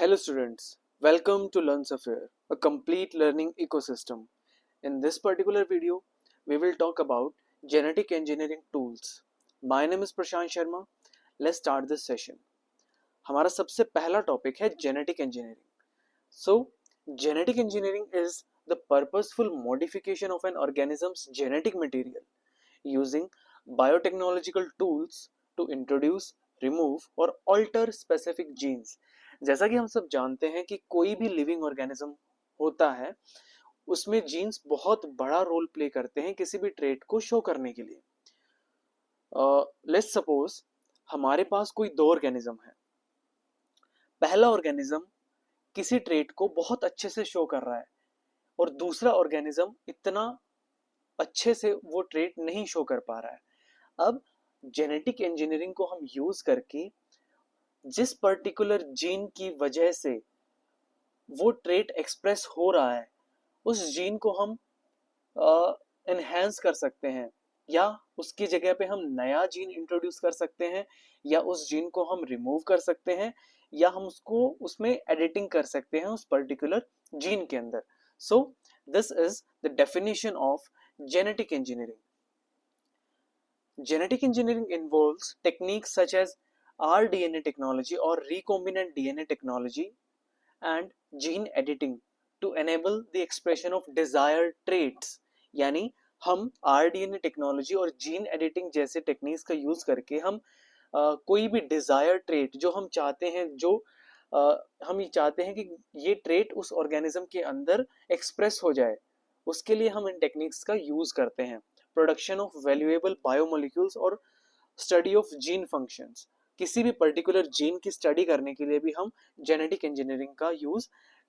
Hello students, welcome to LearnSafare, a complete learning ecosystem. In this particular video, we will talk about genetic engineering tools. My name is Prashant Sharma. Let's start this session. हमारा सबसे पहला topic है genetic engineering. So, genetic engineering is the purposeful modification of an organism's genetic material using biotechnological tools to introduce, remove और alter specific genes. जैसा कि हम सब जानते हैं कि कोई भी लिविंग ऑर्गेनिज्म होता है उसमें जीन्स बहुत बड़ा रोल प्ले करते हैं किसी भी ट्रेट को शो करने के लिए. लेट्स सपोज हमारे पास कोई दो ऑर्गेनिज्म है. पहला ऑर्गेनिज्म किसी ट्रेट को बहुत अच्छे से शो कर रहा है और दूसरा ऑर्गेनिज्म इतना अच्छे से वो ट्रेट नहीं शो कर पा रहा है. अब जेनेटिक इंजीनियरिंग को हम यूज करके जिस पर्टिकुलर जीन की वजह से वो ट्रेट एक्सप्रेस हो रहा है उस जीन को हम एनहेंस कर सकते हैं या उसकी जगह पे हम नया जीन इंट्रोड्यूस कर सकते हैं या उस जीन को हम रिमूव कर सकते हैं या हम उसको उसमें एडिटिंग कर सकते हैं उस पर्टिकुलर जीन के अंदर. So this is the definition of genetic engineering. Genetic engineering involves techniques such as rDNA technology or recombinant DNA technology and gene editing to enable the expression of desired traits. यानी हम rDNA technology और gene editing जैसे techniques का use करके हम कोई भी desired trait जो हम चाहते हैं हम ये चाहते हैं कि ये ट्रेट उस ऑर्गेनिज्म के अंदर एक्सप्रेस हो जाए उसके लिए हम इन टेक्निक्स का यूज करते हैं. प्रोडक्शन ऑफ वैल्यूएबल बायोमोलिक्यूल्स और स्टडी ऑफ जीन फंक्शंस. किसी भी पर्टिकुलर जीन की स्टडी करने के लिए भी हम जेनेटिक इंजीनियरिंग का यूज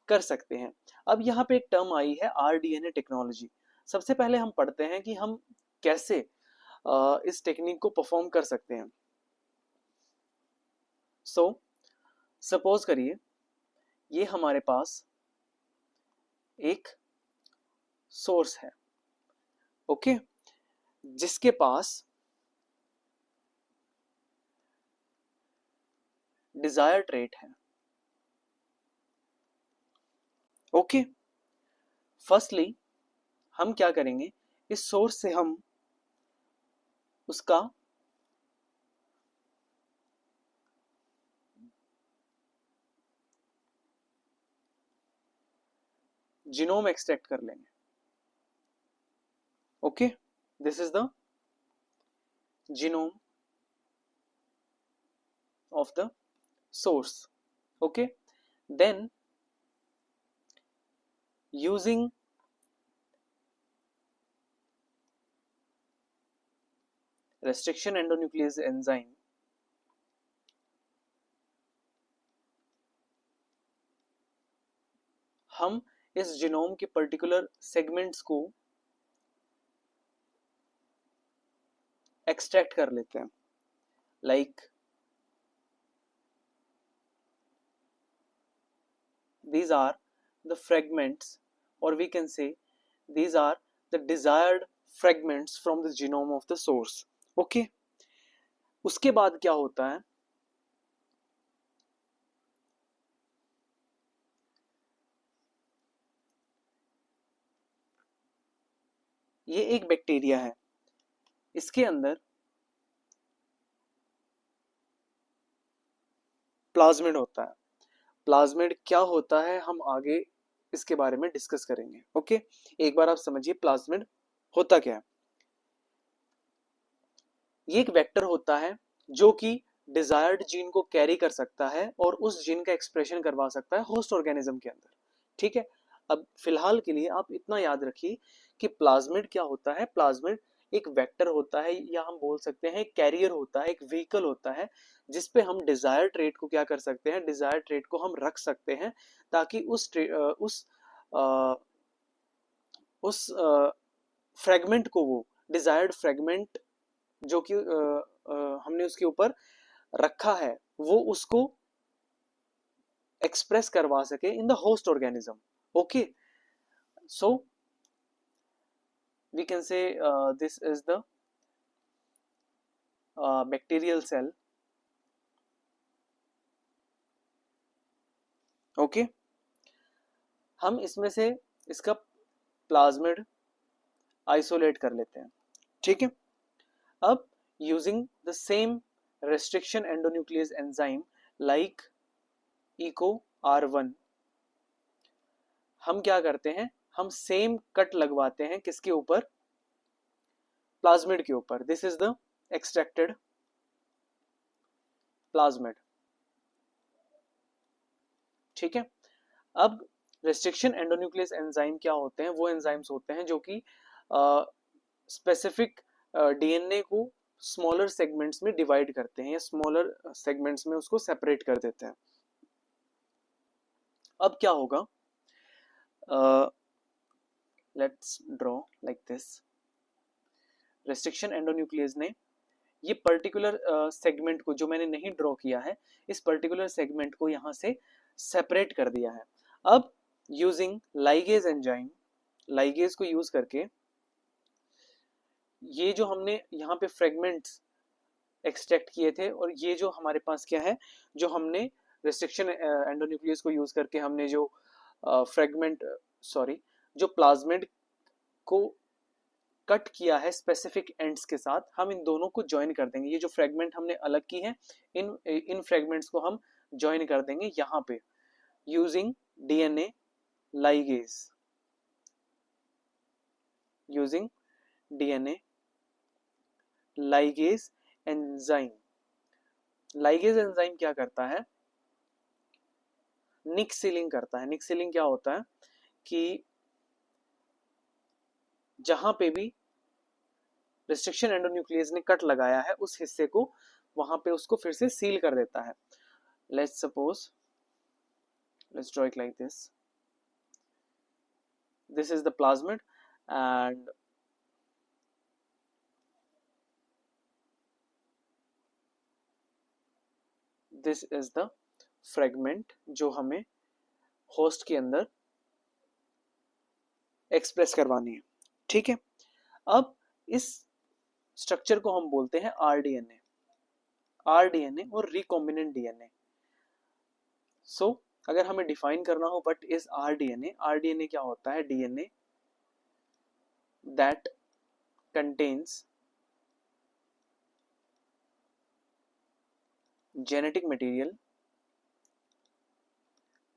कर सकते हैं. अब यहाँ पे एक टर्म आई है rDNA टेक्नोलॉजी. सबसे पहले हम पढ़ते हैं कि हम कैसे इस टेक्निक को परफॉर्म कर सकते हैं. सो सपोज करिए ये हमारे पास एक सोर्स है, ओके, जिसके पास डिजायर ट्रेट है. ओके, फर्स्टली हम क्या करेंगे, इस सोर्स से हम उसका जीनोम एक्सट्रैक्ट कर लेंगे. Okay, this is the genome of the source. Okay, then using restriction endonuclease enzyme हम इस जीनोम के पर्टिकुलर सेगमेंट्स को एक्सट्रैक्ट कर लेते हैं. Like these are the fragments or we can say these are the desired fragments from the genome of the source. Okay, उसके बाद क्या होता है, ये एक बैक्टीरिया है, इसके अंदर प्लाज्मिड होता है. प्लाज्मिड क्या होता है हम आगे इसके बारे में डिस्कस करेंगे. ओके, एक बार आप समझिए प्लाज्मिड होता क्या है. ये एक वेक्टर होता है जो कि डिजायर्ड जीन को कैरी कर सकता है और उस जीन का एक्सप्रेशन करवा सकता है होस्ट ऑर्गेनिज्म के अंदर. ठीक है, अब फिलहाल के लिए आप इतना याद रखिए कि प्लाज्मिड क्या होता है. प्लाज्मिड एक वेक्टर होता है या हम बोल सकते हैं कैरियर होता है, एक व्हीकल होता है जिसपे हम डिजायर ट्रेट को क्या कर सकते हैं, डिजायर ट्रेट को हम रख सकते हैं ताकि उस फ्रेगमेंट को, वो डिजायर्ड फ्रेगमेंट जो कि हमने उसके ऊपर रखा है वो उसको एक्सप्रेस करवा सके इन the host organism. Okay, so we can say this is the bacterial cell. Okay, हम इसमें से इसका प्लाज्मिड आइसोलेट कर लेते हैं, ठीक है। अब using the same restriction endonuclease enzyme like EcoR1, हम क्या करते हैं, हम सेम कट लगवाते हैं किसके ऊपर, प्लाज्मिड के ऊपर। This is the extracted plasmid, ठीक है। अब रेस्ट्रिक्शन एंडोन्यूक्लियस एंजाइम क्या होते हैं, वो एंजाइम्स होते हैं जो कि स्पेसिफिक डीएनए को स्मॉलर सेगमेंट्स में डिवाइड करते हैं या स्मॉलर सेगमेंट्स में उसको सेपरेट कर देते हैं। अब क्या होगा, let's draw like this. Restriction endonuclease ने ये पर्टिकुलर सेगमेंट को, जो मैंने नहीं ड्रॉ किया है, इस पर्टिकुलर सेगमेंट को यहां से सेपरेट कर दिया है। अब यूजिंग लाइगेज एंजाइम, लाइगेज को यूज करके ये जो हमने यहाँ पे फ्रेगमेंट्स एक्सट्रैक्ट किए थे, और ये जो हमारे पास क्या है, जो हमने रेस्ट्रिक्शन एंडोन्यूक्लियस को यूज करके हमने जो फ्रेगमेंट सॉरी जो प्लाज्मिड को कट किया है स्पेसिफिक एंड्स के साथ, हम इन दोनों को ज्वाइन कर देंगे। ये जो फ्रेगमेंट हमने अलग की है, इन फ्रेगमेंट्स को हम ज्वाइन कर देंगे यहाँ पे using DNA ligase, using DNA ligase enzyme. Ligase enzyme क्या करता है, निक सीलिंग करता है। निक सीलिंग क्या होता है कि जहां पे भी रेस्ट्रिक्शन एंडोन्यूक्लियस ने कट लगाया है, उस हिस्से को वहां पे उसको फिर से सील कर देता है। Let's suppose, let's draw it like this. This is the plasmid and this is the fragment जो हमें होस्ट के अंदर एक्सप्रेस करवानी है, ठीक है। अब इस स्ट्रक्चर को हम बोलते हैं आरडीएनए, आरडीएनए और रिकॉम्बिनेंट डीएनए। सो अगर हमें डिफाइन करना हो व्हाट इज आरडीएनए, आरडीएनए क्या होता है, DNA that contains genetic material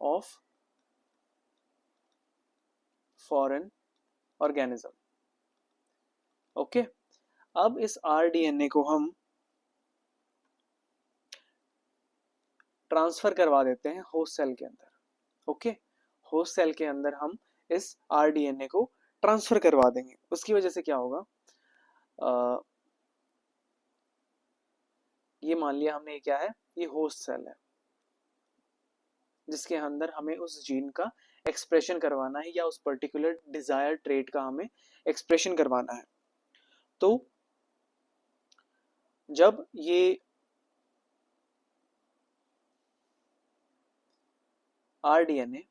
of foreign organism, okay. अब इस आरडीएनए को हम ट्रांसफर करवा देते हैं होस्ट सेल के अंदर, ओके। होस्ट सेल के अंदर हम इस आरडीएनए को ट्रांसफर करवा देंगे। उसकी वजह से क्या होगा, ये मान लिया हमने, क्या है, ये होस्ट सेल है जिसके अंदर हमें उस जीन का एक्सप्रेशन करवाना है या उस पर्टिकुलर डिजायर ट्रेट का हमें एक्सप्रेशन करवाना है। तो जब ये आरडीएनए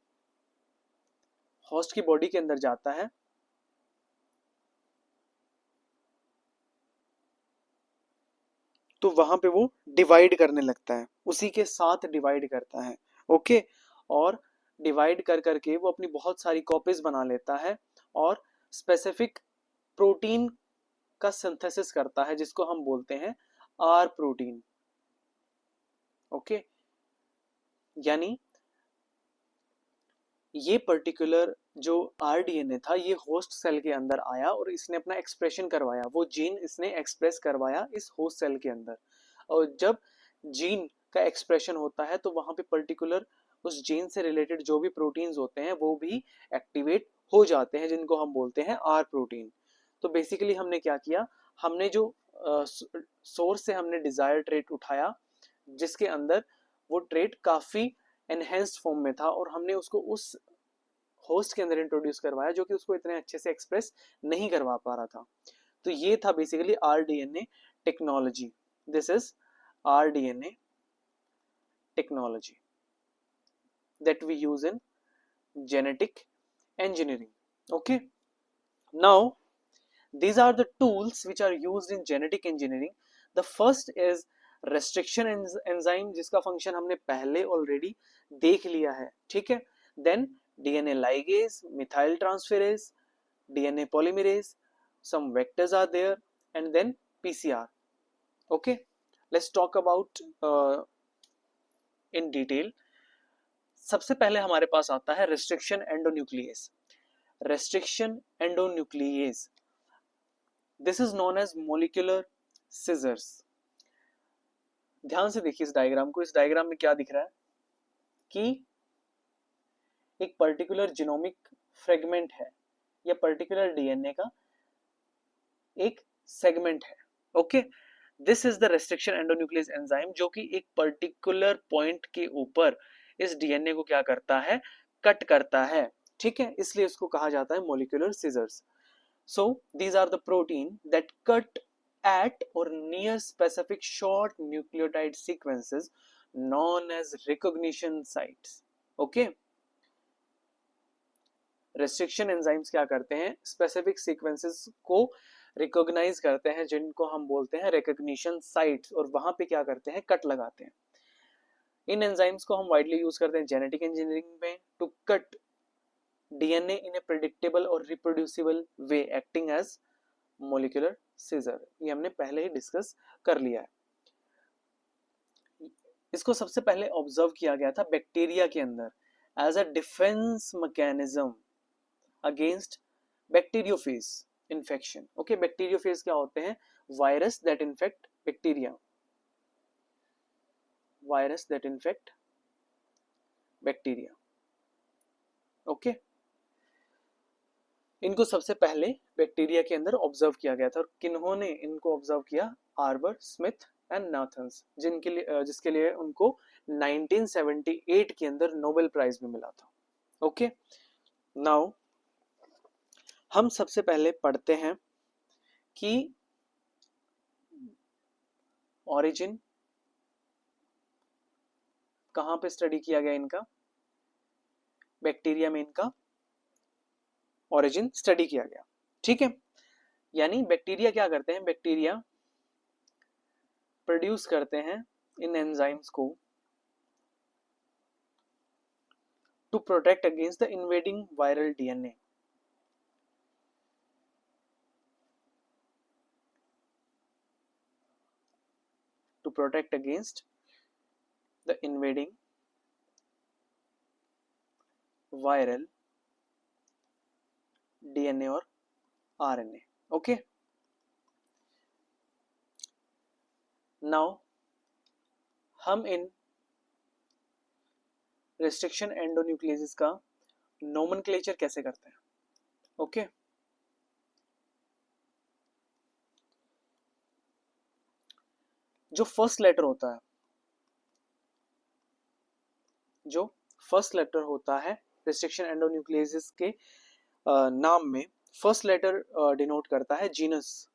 होस्ट की बॉडी के अंदर जाता है, तो वहां पे वो डिवाइड करने लगता है, उसी के साथ डिवाइड करता है, ओके। और डिवाइड कर करके वो अपनी बहुत सारी कॉपीज बना लेता है और स्पेसिफिक प्रोटीन का सिंथेसिस करता है जिसको हम बोलते हैं आर प्रोटीन, ओके। यानी ये पर्टिकुलर जो आरडीएनए था, ये होस्ट सेल के अंदर आया और इसने अपना एक्सप्रेशन करवाया, वो जीन इसने एक्सप्रेस करवाया इस होस्ट सेल के अंदर। और जब जीन का एक्सप्रेशन होता है तो वहां पे पर्टिकुलर उस जीन से रिलेटेड जो भी प्रोटीन्स होते हैं वो भी एक्टिवेट हो जाते हैं, जिनको हम बोलते हैं आर प्रोटीन। तो बेसिकली हमने क्या किया, हमने जो सोर्स से हमने डिजायर ट्रेट उठाया जिसके अंदर वो ट्रेट काफी एनहेंस्ड फॉर्म में था, और हमने उसको उस होस्ट के अंदर इंट्रोड्यूस करवाया जो कि उसको इतने अच्छे से एक्सप्रेस नहीं करवा पा रहा था। तो ये था basically rDNA technology. This is rDNA technology that we use in genetic engineering, okay. Now these are the tools which are used in genetic engineering. The first is restriction enzyme जिसका function हमने पहले already देख लिया है, ठीक है। Then DNA ligase, methyl transferase, DNA polymerase, some vectors are there, and then PCR. Okay, let's talk about in detail. सबसे पहले हमारे पास आता है restriction endonuclease. Restriction endonuclease, this is known as molecular scissors. ध्यान से देखिए इस डायग्राम को। इस डायग्राम में क्या दिख रहा है कि एक पर्टिकुलर जीनोमिक फ्रेगमेंट है या पर्टिकुलर डीएनए का एक सेगमेंट है। Okay, this is the restriction endonuclease enzyme, जो कि एक पर्टिकुलर पॉइंट के ऊपर इस डीएनए को क्या करता है, कट करता है, ठीक है। इसलिए इसको कहा जाता है molecular scissors. So these are the protein that cut at or near specific short nucleotide sequences known as recognition sites. Okay, restriction enzymes क्या करते हैं, स्पेसिफिक सीक्वेंसेस को रिकॉग्नाइज करते हैं जिनको हम बोलते हैं रिकॉग्निशन साइट्स, और वहां पे क्या करते हैं, कट लगाते हैं। इन एंजाइम्स को हम वाइडली यूज करते हैं जेनेटिक इंजीनियरिंग में to cut DNA in a predictable और reproducible way acting as molecular scissor. ये हमने पहले ही डिस्कस कर लिया है। इसको सबसे पहले ऑब्जर्व किया गया था बैक्टीरिया के अंदर as a defence mechanism against bacteriophage infection. Okay, bacteriophage क्या होते हैं, virus that infect bacteria, virus that infect bacteria. Okay, इनको सबसे पहले बैक्टीरिया के अंदर ऑब्जर्व किया गया था, और किन्होंने इनको ऑब्जर्व किया, आर्बर, स्मिथ एंड नाथन्स, जिसके लिए उनको 1978 के अंदर नोबेल प्राइज भी मिला था। ओके, नाउ हम सबसे पहले पढ़ते हैं कि ऑरिजिन कहां पे स्टडी किया गया इनका, बैक्टीरिया में इनका ऑरिजिन स्टडी किया गया, ठीक है। यानी बैक्टीरिया क्या करते हैं, बैक्टीरिया प्रोड्यूस करते हैं इन एंजाइम्स को to protect against the invading viral DNA. To protect against the invading viral DNA और आरएनए। ओके, नाउ हम इन रेस्ट्रिक्शन एंडोन्यूक्लियस का नोमेनक्लेचर कैसे करते हैं। ओके, जो फर्स्ट लेटर होता है, जो फर्स्ट लेटर होता है रेस्ट्रिक्शन एंडोन्यूक्लियस के नाम में, फर्स्ट लेटर डिनोट करता है genus,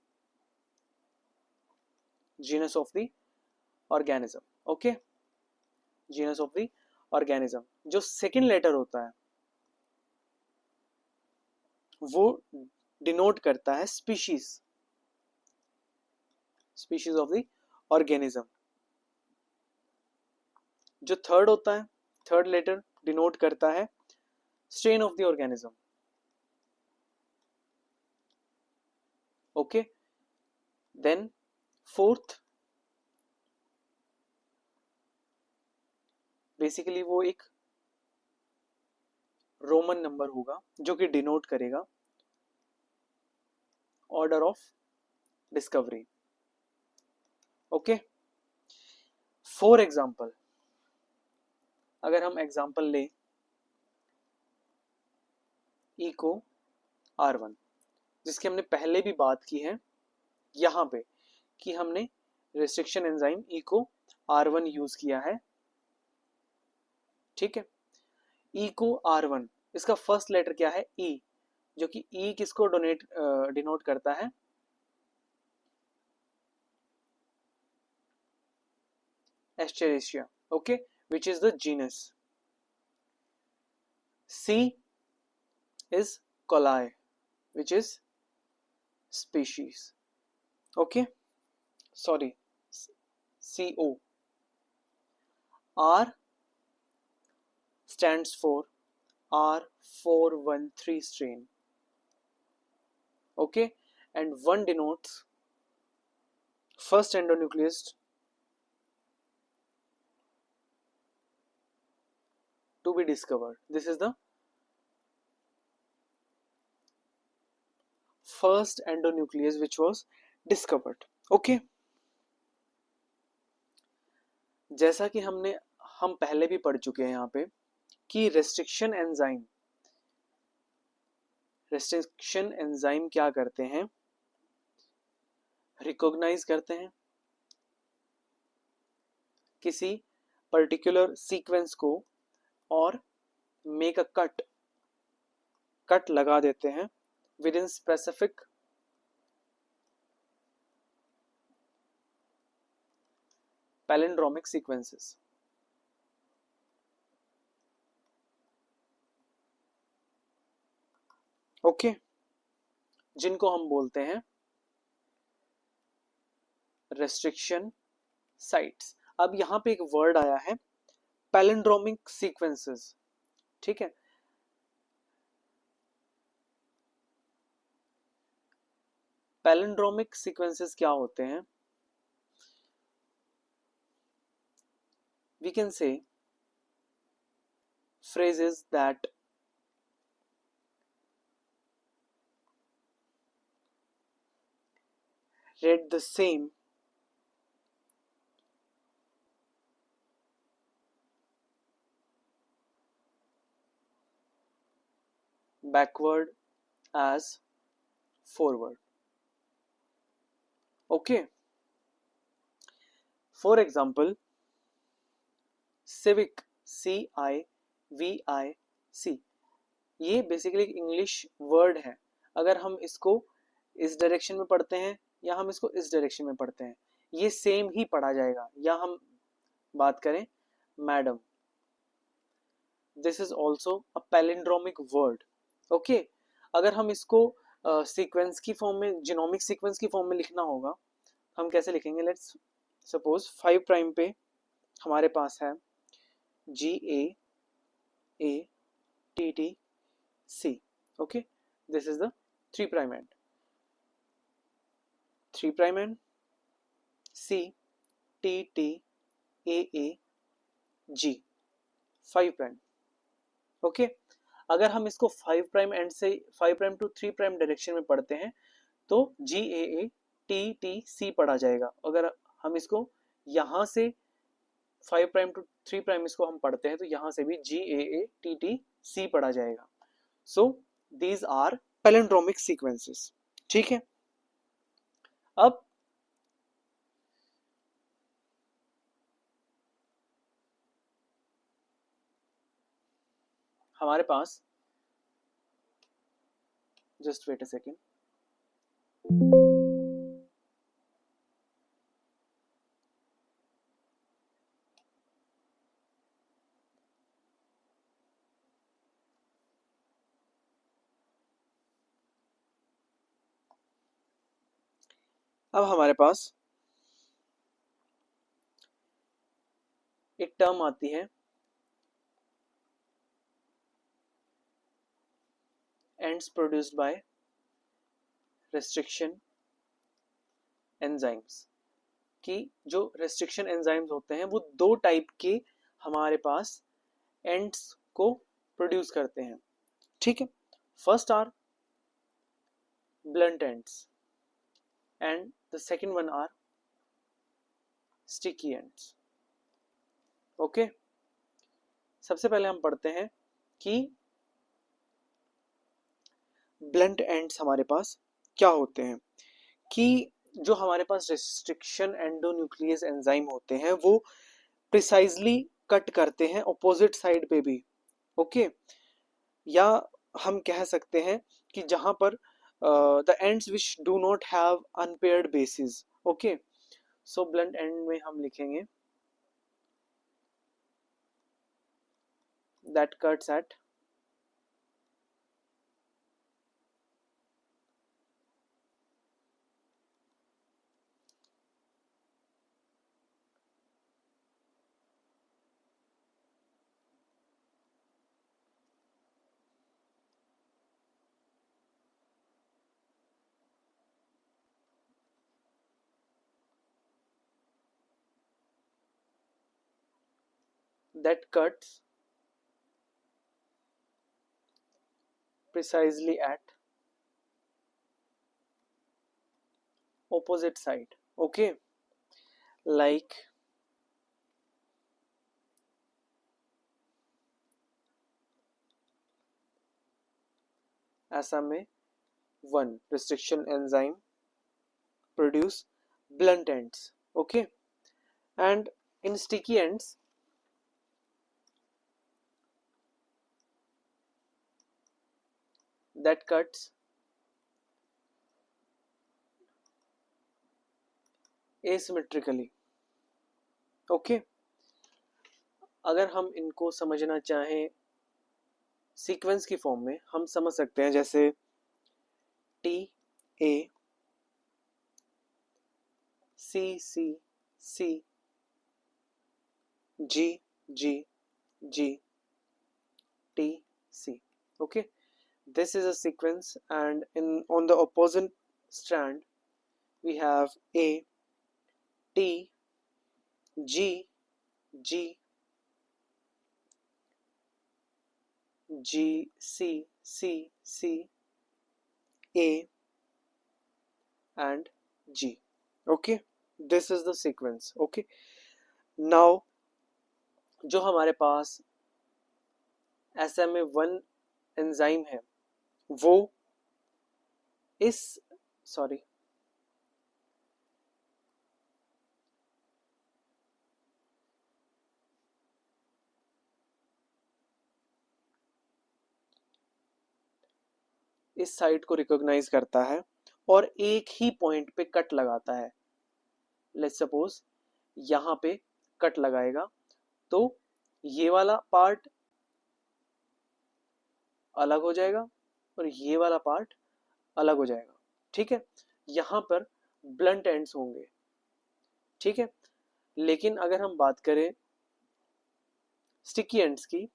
genus of the organism. Okay, genus of the organism. जो सेकंड लेटर होता है वो डिनोट करता है species, species of the organism. जो थर्ड होता है, थर्ड लेटर डिनोट करता है strain of the organism. Okay, then fourth basically वो एक रोमन नंबर होगा जो कि डिनोट करेगा order of discovery. Okay, for example अगर हम एग्जाम्पल ले इको R1, जिसकी हमने पहले भी बात की है यहां पे कि हमने restriction enzyme eco R1 use किया है, ठीक है। इको R1, इसका फर्स्ट लेटर क्या है, ई, जो कि ई किसको डिनोट करता है, Escherichia. Okay, which is the genus. C is coli, which is species. Okay, sorry, CO. R stands for R413 strain. Okay, and 1 denotes first endonuclease to be discovered. This is the first endonuclease which was discovered. Okay, जैसा कि हम पहले भी पढ़ चुके हैं यहाँ पे कि रेस्ट्रिक्शन एंजाइम क्या करते हैं, रिकॉग्नाइज करते हैं किसी पर्टिकुलर सीक्वेंस को और मेक अ कट लगा देते हैं with in specific palindromic sequences. Okay, जिनको हम बोलते हैं रेस्ट्रिक्शन साइट्स. अब यहां पे एक वर्ड आया है पैलिंड्रोमिक सीक्वेंसेस. ठीक है, पैलिंड्रोमिक सीक्वेंसेस क्या होते हैं? We can say phrases that read the same backward as forward. Okay, for example, civic, CIVIC, ये बेसिकली इंग्लिश वर्ड है. अगर हम इसको इस डायरेक्शन में पढ़ते हैं या हम इसको इस डायरेक्शन में पढ़ते हैं, ये सेम ही पढ़ा जाएगा. या हम बात करें madam, this is also a palindromic word. Okay, अगर हम इसको सीक्वेंस की फॉर्म में, जीनोमिक सीक्वेंस की फॉर्म में लिखना होगा, हम कैसे लिखेंगे? लेट्स सपोज 5 प्राइम पे हमारे पास है GAATTC. Okay, this is the 3 prime and, 3 prime and CTTAAG 5 prime. Okay, अगर हम इसको 5 प्राइम एंड से 5 प्राइम टू 3 प्राइम डायरेक्शन में पढ़ते हैं तो GAATTC पढ़ा जाएगा. अगर हम इसको यहां से 5 प्राइम टू 3 प्राइम इसको हम पढ़ते हैं तो यहां से भी GAATTC पढ़ा जाएगा. So these are palindromic sequences. ठीक है, अब हमारे पास, जस्ट वेट अ सेकेंड, अब हमारे पास एक टर्म आती है ends produced by restriction enzymes. कि जो रेस्ट्रिक्शन एंजाइम्स होते हैं वो 2 टाइप के हमारे पास एंड्स को प्रोड्यूस करते हैं. ठीक है, first are blunt ends and the second one are sticky ends. Okay, सबसे पहले हम पढ़ते हैं कि ब्लंट एंड्स हमारे पास क्या होते हैं. कि जो हमारे पास रेस्ट्रिक्शन एंडोन्यूक्लियस एंजाइम होते हैं वो प्रिसाइजली कट करते हैं ऑपोजिट साइड पे भी. ओके, या हम कह सकते हैं कि जहां पर the ends which do not have unpaired bases. okay, so blunt end में हम लिखेंगे that cuts at that cuts precisely at opposite side. Okay, like SMA1 restriction enzyme produce blunt ends. Okay, and in sticky ends that cuts asymmetrically. Okay, अगर हम इनको समझना चाहें sequence की form में, हम समझ सकते हैं जैसे T A C C C G G G T C. Okay, this is a sequence, and in on the opposite strand we have A T G G G C C C A and G. Okay, this is the sequence. Okay, now जो हमारे पास SMA1 enzyme है वो इस sorry इस site को recognize करता है और एक ही पॉइंट पे कट लगाता है. लेट्स सपोज यहाँ पे कट लगाएगा तो ये वाला पार्ट अलग हो जाएगा और ये वाला पार्ट अलग हो जाएगा. ठीक है, यहाँ पर ब्लंट एंड्स होंगे. ठीक है, लेकिन अगर हम बात करें स्टिकी एंड्स की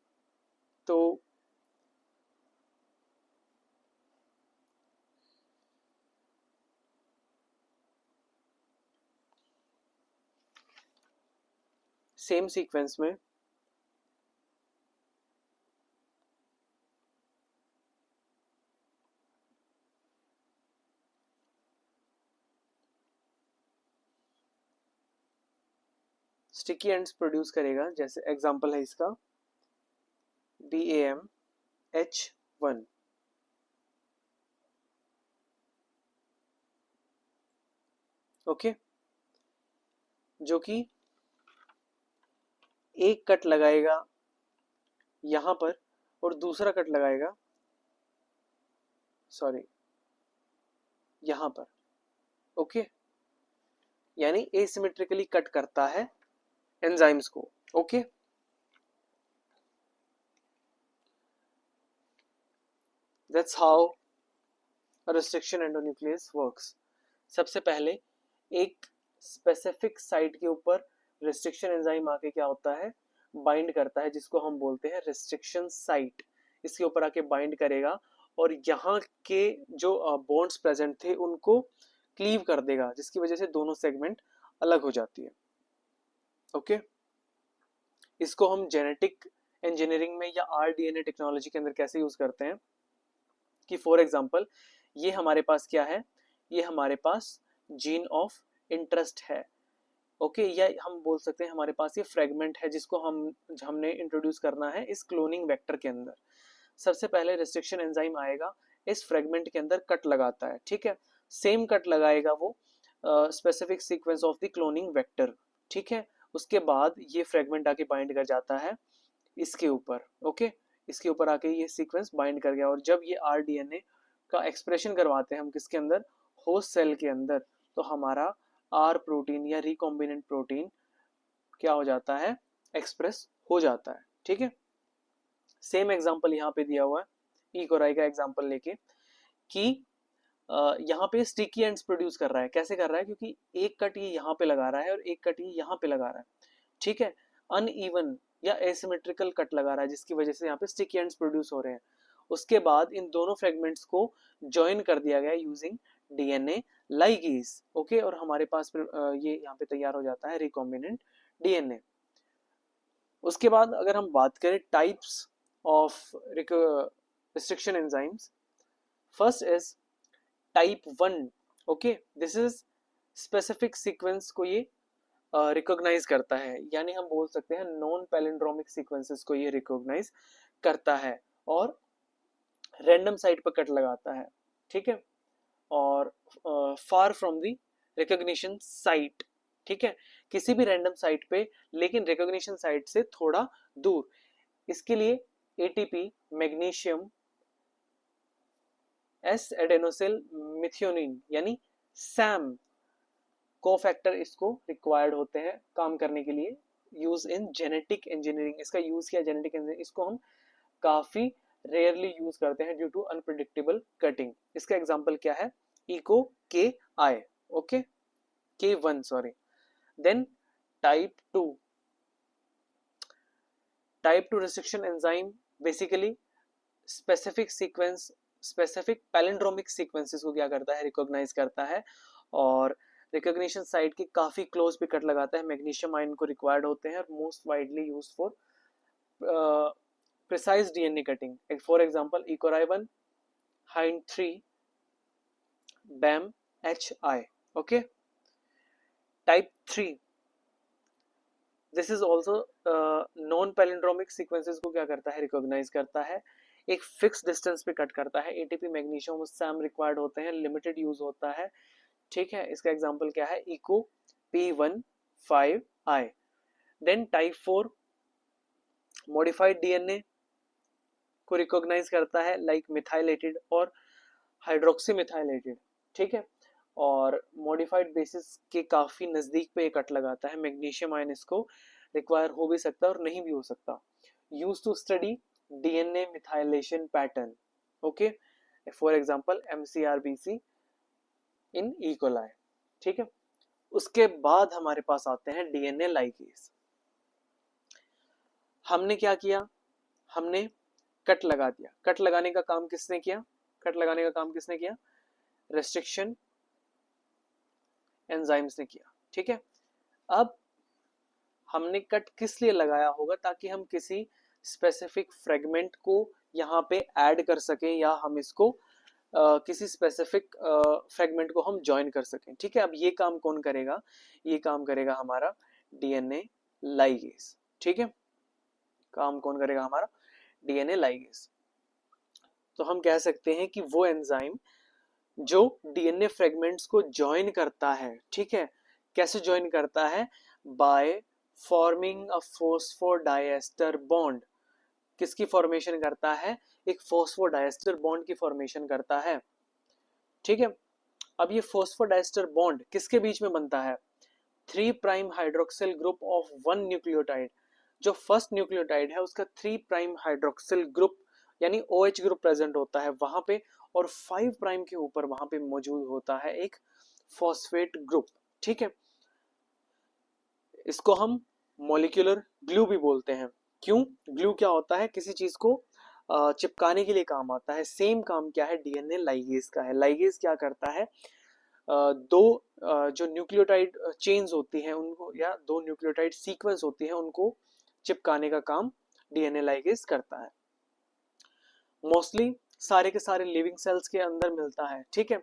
तो सेम सीक्वेंस में स्टिकी एंड्स प्रोड्यूस करेगा. जैसे एग्जांपल है इसका BAMH1. ओके, जो कि एक कट लगाएगा यहां पर और दूसरा कट लगाएगा सॉरी यहां पर. ओके, यानी एसिमेट्रिकली कट करता है एंजाइम्स को. Okay, that's how restriction endonuclease works. सबसे पहले एक स्पेसिफिक साइट के ऊपर रिस्ट्रिक्शन एंजाइम आके क्या होता है बाइंड करता है, जिसको हम बोलते हैं रिस्ट्रिक्शन साइट. इसके ऊपर आके बाइंड करेगा और यहाँ के जो बॉन्ड्स प्रेजेंट थे उनको क्लीव कर देगा, जिसकी वजह से दोनों सेगमेंट अलग हो जाती है. ओके, इसको हम जेनेटिक इंजीनियरिंग में या RDNA टेक्नोलॉजी के अंदर कैसे यूज करते हैं कि फॉर एग्जांपल ये हमारे पास क्या है, ये हमारे पास जीन ऑफ इंटरेस्ट है. ओके, या हम बोल सकते हैं हमारे पास ये फ्रेगमेंट है जिसको हमने इंट्रोड्यूस करना है इस क्लोनिंग वेक्टर के अंदर. सबसे पहले रिस्ट्रिक्शन एंजाइम आएगा, इस फ्रेगमेंट के अंदर कट लगाता है. ठीक है, सेम कट लगाएगा वो specific sequence of the cloning vector. ठीक है, उसके बाद ये फ्रेगमेंट आके बाइंड कर जाता है इसके ऊपर. ओके, इसके ऊपर आके ये सीक्वेंस बाइंड कर गया और जब ये RDNA का एक्सप्रेशन करवाते हैं हम किसके अंदर, होस्ट सेल के अंदर, तो हमारा R प्रोटीन या रिकॉम्बिनेंट प्रोटीन क्या हो जाता है, एक्सप्रेस हो जाता है. ठीक है, सेम एग्जांपल यहाँ पे दिया हुआ है ई कोराई का एग्जांपल लेके कि यहाँ पे स्टिकी एंड्स प्रोड्यूस कर रहा है. कैसे कर रहा है, क्योंकि एक कट ये यहाँ पे लगा रहा है और एक कट ये यहाँ पे लगा रहा है. ठीक है, अनइवन या एसिमेट्रिकल कट लगा रहा है जिसकी वजह से यहाँ पे स्टिकी एंड्स प्रोड्यूस हो रहे हैं. उसके बाद इन दोनों फ्रेगमेंट्स को ज्वाइन कर दिया गया यूजिंग DNA लाइगेज. ओके, और हमारे पास फिर ये यहाँ पे तैयार हो जाता है रिकॉम्बिनेंट DNA. उसके बाद अगर हम बात करें types of restriction enzymes, first is type 1। Okay, this is specific sequence को ये रिकॉग्नाइज करता है, यानी हम बोल सकते हैं नॉन पैलिंड्रोमिक सीक्वेंसेस को ये रिकॉग्नाइज करता है और रैंडम साइट पर कट लगाता है, ठीक है, और far from the recognition site, ठीक है, किसी भी रैंडम साइट पे लेकिन रिकॉग्निशन साइट से थोड़ा दूर। इसके लिए ATP, magnesium, S adenosyl methionine यानी सैम कोफैक्टर इसको रिक्वायर्ड होते हैं काम करने के लिए, यूज इन जेनेटिक इंजीनियरिंग। इसका यूज किया जेनेटिक इंजीनियरिंग, इसको हम काफी रेयरली यूज करते हैं ड्यू टू अनप्रिडिक्टेबल कटिंग। इसका एग्जांपल क्या है, Eco K I, okay, K one sorry. Then type 2, type 2 restriction enzyme basically specific sequence, specific palindromic sequences को क्या करता है, रिकॉग्नाइज करता है और रिकॉग्निशन साइट के काफी क्लोज पे कट लगाता है। मैग्नीशियम आयन को रिक्वायर्ड होते हैं और most widely used for precise DNA cutting. For example इकोराई1, Hind 3, Bam H I, okay. Type 3, this is also non palindromic sequences को क्या करता है, रिकॉग्नाइज करता है, एक फिक्स डिस्टेंस पे कट करता है। एटीपी, मैग्नीशियम और सैम रिक्वायर्ड होते हैं, लिमिटेड यूज होता है, ठीक है। इसका एग्जांपल क्या है, Eco P15I। Then type 4 modified DNA को रिकॉग्नाइज करता है, लाइक मिथाइलेटेड और हाइड्रोक्सी मिथाइलेटेड, ठीक है, और मॉडिफाइड बेसिस के काफी नजदीक पे कट लगाता है। मैग्नीशियम आयन इसको रिक्वायर हो भी सकता है और नहीं भी हो सकता। Use to study DNA methylation pattern, okay, for example MCRBC in E coli, ठीक है। उसके बाद हमारे पास आते हैं डीएनए लाइगेज। हमने क्या किया, हमने कट लगा दिया। कट लगाने का काम किसने किया, कट लगाने का काम किसने किया, रेस्ट्रिक्शन एंजाइम्स ने किया, ठीक है। अब हमने कट किस लिए लगाया होगा, ताकि हम किसी स्पेसिफिक फ्रेगमेंट को यहाँ पे ऐड कर सकें या हम इसको किसी स्पेसिफिक फ्रेगमेंट को हम ज्वाइन कर सकें, ठीक है। अब ये काम कौन करेगा, ये काम करेगा हमारा डीएनए लाइगेज, ठीक है। काम कौन करेगा, हमारा डीएनए लाइगेज। तो हम कह सकते हैं कि वो एंजाइम जो डीएनए फ्रेगमेंट्स को ज्वाइन करता है, ठीक है, कैसे ज्वाइन करता है, by forming a phosphodiester bond. किसकी फॉर्मेशन करता है, एक फॉस्फोडाइएस्टर बॉन्ड की फॉर्मेशन करता है, ठीक है। अब ये फॉस्फोडाइएस्टर बॉन्ड किसके बीच में बनता है, 3 prime hydroxyl group of 1 nucleotide. जो फर्स्ट न्यूक्लियोटाइड है उसका 3 प्राइम हाइड्रोक्सिल ग्रुप यानी OH ग्रुप प्रेजेंट होता है वहां पे, और 5 प्राइम के ऊपर वहां पे मौजूद होता है एक फॉस्फेट ग्रुप, ठीक है। इसको हम मॉलिक्यूलर ग्लू भी बोलते हैं। क्यों, ग्लू क्या होता है, किसी चीज को चिपकाने के लिए काम आता है। सेम काम क्या है, डीएनए लाइगेज का है। लाइगेज क्या करता है, दो जो न्यूक्लियोटाइड चेन्स होती हैं उनको, या दो न्यूक्लियोटाइड सीक्वेंस होती हैं उनको चिपकाने का काम डीएनए लाइगेज करता है। मोस्टली सारे के सारे लिविंग सेल्स के अंदर मिलता है, ठीक है।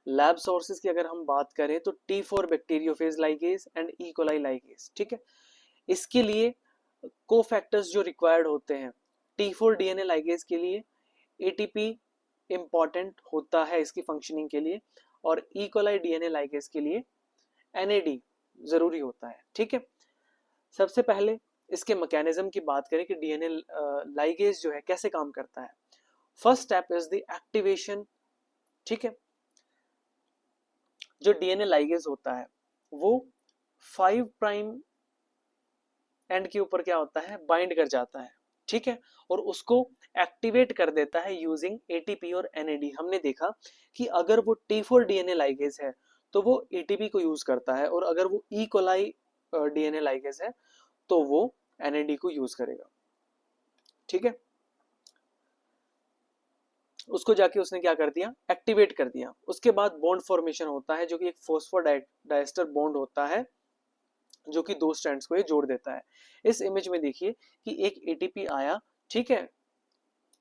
लैब सोर्सेज की अगर हम बात करें तो T4 bacteriophage ligase and E coli ligase, ठीक है। इसके लिए कोफैक्टर्स जो रिक्वायर्ड होते हैं, T4 डीएनए लाइगेज के लिए एटीपी इंपॉर्टेंट होता है इसकी फंक्शनिंग के लिए, और ई कोलाई डीएनए लाइगेज के लिए NAD जरूरी होता है, ठीक है। सबसे पहले इसके मैकेनिज्म की बात करें कि डीएनए लाइगेज जो है कैसे काम करता है। First step is the activation, ठीक है। जो डीएनए लाइगेज होता है वो 5 प्राइम एंड के ऊपर क्या होता है, बाइंड कर जाता है, ठीक है, और उसको एक्टिवेट कर देता है यूजिंग एटीपी और NAD। हमने देखा कि अगर वो T4 डीएनए लाइगेज है तो वो एटीपी को यूज करता है, और अगर वो ई कोलाई डीएनए लाइगेज है तो वो NAD को यूज करेगा, ठीक है। उसको जाके उसने क्या कर दिया, एक्टिवेट कर दिया। उसके बाद बॉन्ड फॉर्मेशन होता है जो कि एक फॉस्फोडाइएस्टर बॉन्ड होता है जो कि दो स्ट्रैंड्स को ये जोड़ देता है। इस इमेज में देखिए कि एक एटीपी आया, ठीक है,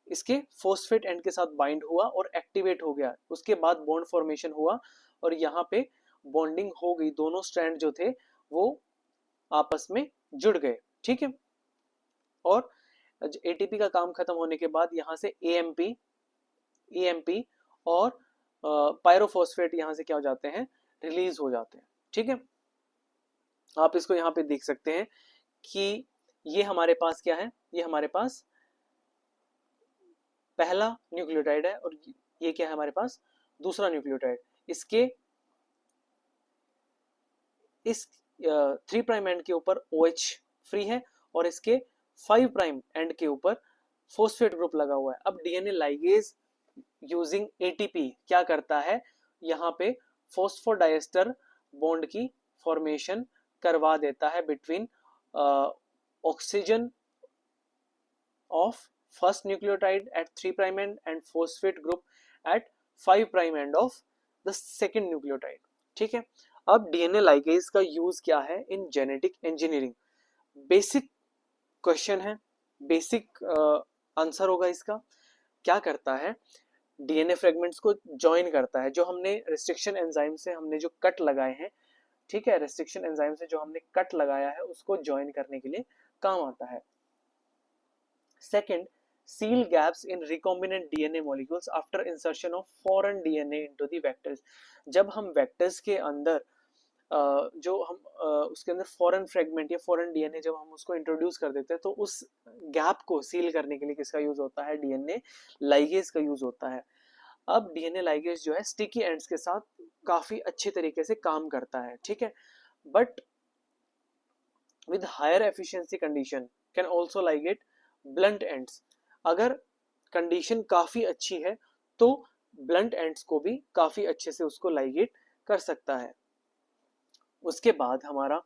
इसके फॉस्फेट एंड के साथ बाइंड हुआ और एक्टिवेट हो गया, उसके बाद बॉन्ड फॉर्मेशन हुआ और यहाँ पे बॉन्डिंग हो गई, दोनों स्ट्रैंड जो थे वो आपस में जुड़ गए, ठीक है। और एटीपी का काम खत्म होने के बाद यहाँ से एएमपी और पायरोफॉस्फेट यहाँ से क्या हो जाते हैं, रिलीज हो जाते हैं, ठीक है। आप इसको यहाँ पे देख सकते हैं कि ये हमारे पास क्या है, ये हमारे पास पहला न्यूक्लियोटाइड है और ये क्या है हमारे पास, दूसरा न्यूक्लियोटाइड। इसके इस 3 प्राइम एंड के ऊपर OH फ्री है और इसके 5 प्राइम एंड के ऊपर फॉस्फेट ग्रुप लगा हुआ है। अब डीएनए लाइगेज यूजिंग एटीपी क्या करता है, यहाँ पे फॉस्फोडाइएस्टर बॉन्ड की फॉर्मेशन करवा देता है between oxygen of first nucleotide at 3 prime end and phosphate group at 5 prime end of the second nucleotide, ठीक है। अब डीएनए लाइगेज का यूज क्या है in genetic engineering, basic question है, बेसिक आंसर होगा इसका। क्या करता है, डीएनए फ्रेगमेंट्स को ज्वाइन करता है, जो हमने रेस्ट्रिक्शन एंजाइम से हमने जो कट लगाए हैं, ठीक है, रेस्ट्रिक्शन एंजाइम से जो हमने कट लगाया है उसको ज्वाइन करने के लिए काम आता है। Second, seal gaps in recombinant DNA molecules after insertion of foreign DNA into the vectors। जब हम वेक्टर्स के अंदर जो हम उसके अंदर फॉरेन फ्रेगमेंट या फॉरेन डीएनए जब हम उसको इंट्रोड्यूस कर देते हैं तो उस गैप को सील करने के लिए किसका यूज होता है, डीएनए लाइगेज का यूज होता है। अब डीएनए लाइगेज जो है स्टिकी एंड्स के साथ काफी अच्छे तरीके से काम करता है, ठीक है, but with higher efficiency condition can also ligate blunt ends. अगर कंडीशन काफी अच्छी है तो ब्लंट एंड्स को भी काफी अच्छे से उसको लाइगेट कर सकता है। उसके बाद हमारा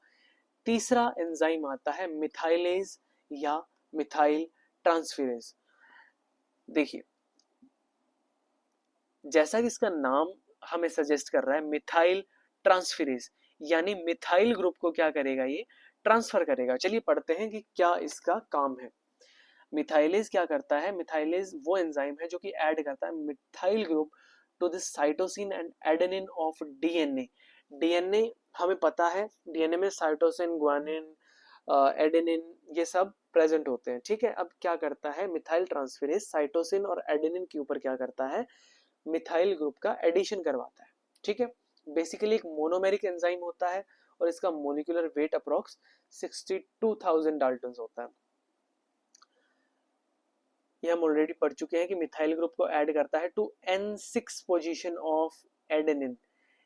तीसरा एंजाइम आता है मिथाइलेज या मिथाइल ट्रांसफेरेज। देखिए जैसा कि इसका नाम हमें सजेस्ट कर रहा है, मिथाइल ट्रांसफेरेज यानी मिथाइल ग्रुप को क्या करेगा, ये ट्रांसफर करेगा। चलिए पढ़ते हैं कि क्या इसका काम है। मिथाइलेज क्या करता है, मिथाइलेज वो एंजाइम है जो कि ऐड करता है methyl group to this cytosine and adenine of DNA. DNA हमें पता है, डीएनए में साइटोसिन, ग्वानिन, एडेनिन ये सब प्रेजेंट होते हैं, ठीक है। अब क्या करता है मिथाइल ट्रांसफेरेज, साइटोसिन और एडेनिन के ऊपर क्या करता है, मिथाइल ग्रुप का एडिशन करवाता है, ठीक है। बेसिकली एक मोनोमेरिक एंजाइम होता है और इसका मोलिकुलर वेट अप्रोक्स 62,000 डाल्टन होता है। ये हम ऑलरेडी पढ़ चुके हैं कि मिथाइल ग्रुप को ऐड करता है to N6 position of adenine.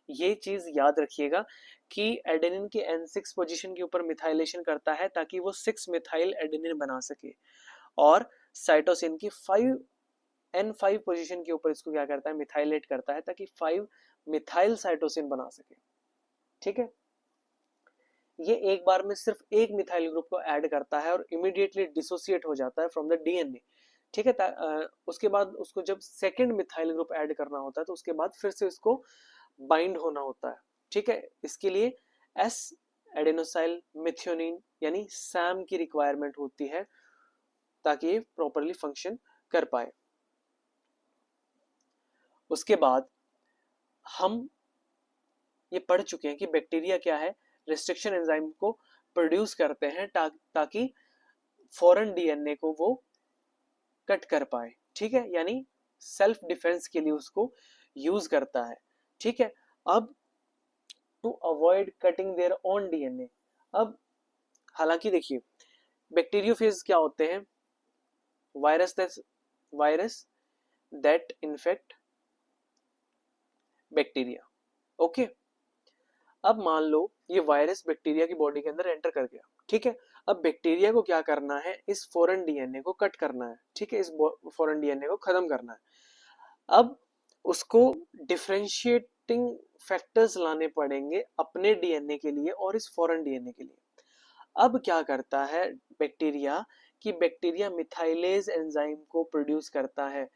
ये चीज याद रखिएगा कि एडेनिन के N6 पोजीशन के ऊपर मिथाइलेशन करता है ताकि वो 6 मिथाइल एडेनिन बना सके, और साइटोसिन की 5N5 पोजीशन के ऊपर इसको क्या करता है, मिथाइलेट करता है ताकि 5 मिथाइल साइटोसिन बना सके, ठीक है। ये एक बार में सिर्फ एक मिथाइल ग्रुप को ऐड करता है और इमीडिएटली डिसोसिएट हो जाता है फ्रॉम द डीएनए, ठीक है। उसके बाद उसको जब सेकंड मिथाइल ग्रुप ऐड करना होता है तो उसके बाद फिर से इसको बाइंड होना होता है, ठीक है। इसके लिए एस एडेनोसाइल मिथ्योनिन यानी सैम की रिक्वायरमेंट होती है ताकि ये प्रॉपरली फंक्शन कर पाए। उसके बाद हम ये पढ़ चुके हैं कि बैक्टीरिया क्या है, रेस्ट्रिक्शन एंजाइम को प्रोड्यूस करते हैं ताकि फॉरेन डीएनए को वो कट कर पाए, ठीक है, यानी सेल्फ डिफेंस के लिए उसको यूज करता है, ठीक है। अब to avoid cutting their own DNA, अब हालांकि देखिए बैक्टीरियोफेज क्या होते हैं, virus that infect bacteria, okay. अब मान लो ये वायरस बैक्टीरिया की बॉडी के अंदर एंटर कर गया, ठीक है। अब बैक्टीरिया को क्या करना है, इस फॉरेन डीएनए को कट करना है, ठीक है, इस फॉरेन डीएनए को खत्म करना है। अब उसको डिफरेंशिएटिंग फैक्टर्स लाने पड़ेंगे अपने डीएनए के लिए और इस फॉरेन डीएनए के लिए। अब क्या करता है बैक्टीरिया, कि बैक्टीरिया मिथाइलेज एंजाइम को प्रोड्यूस करता है।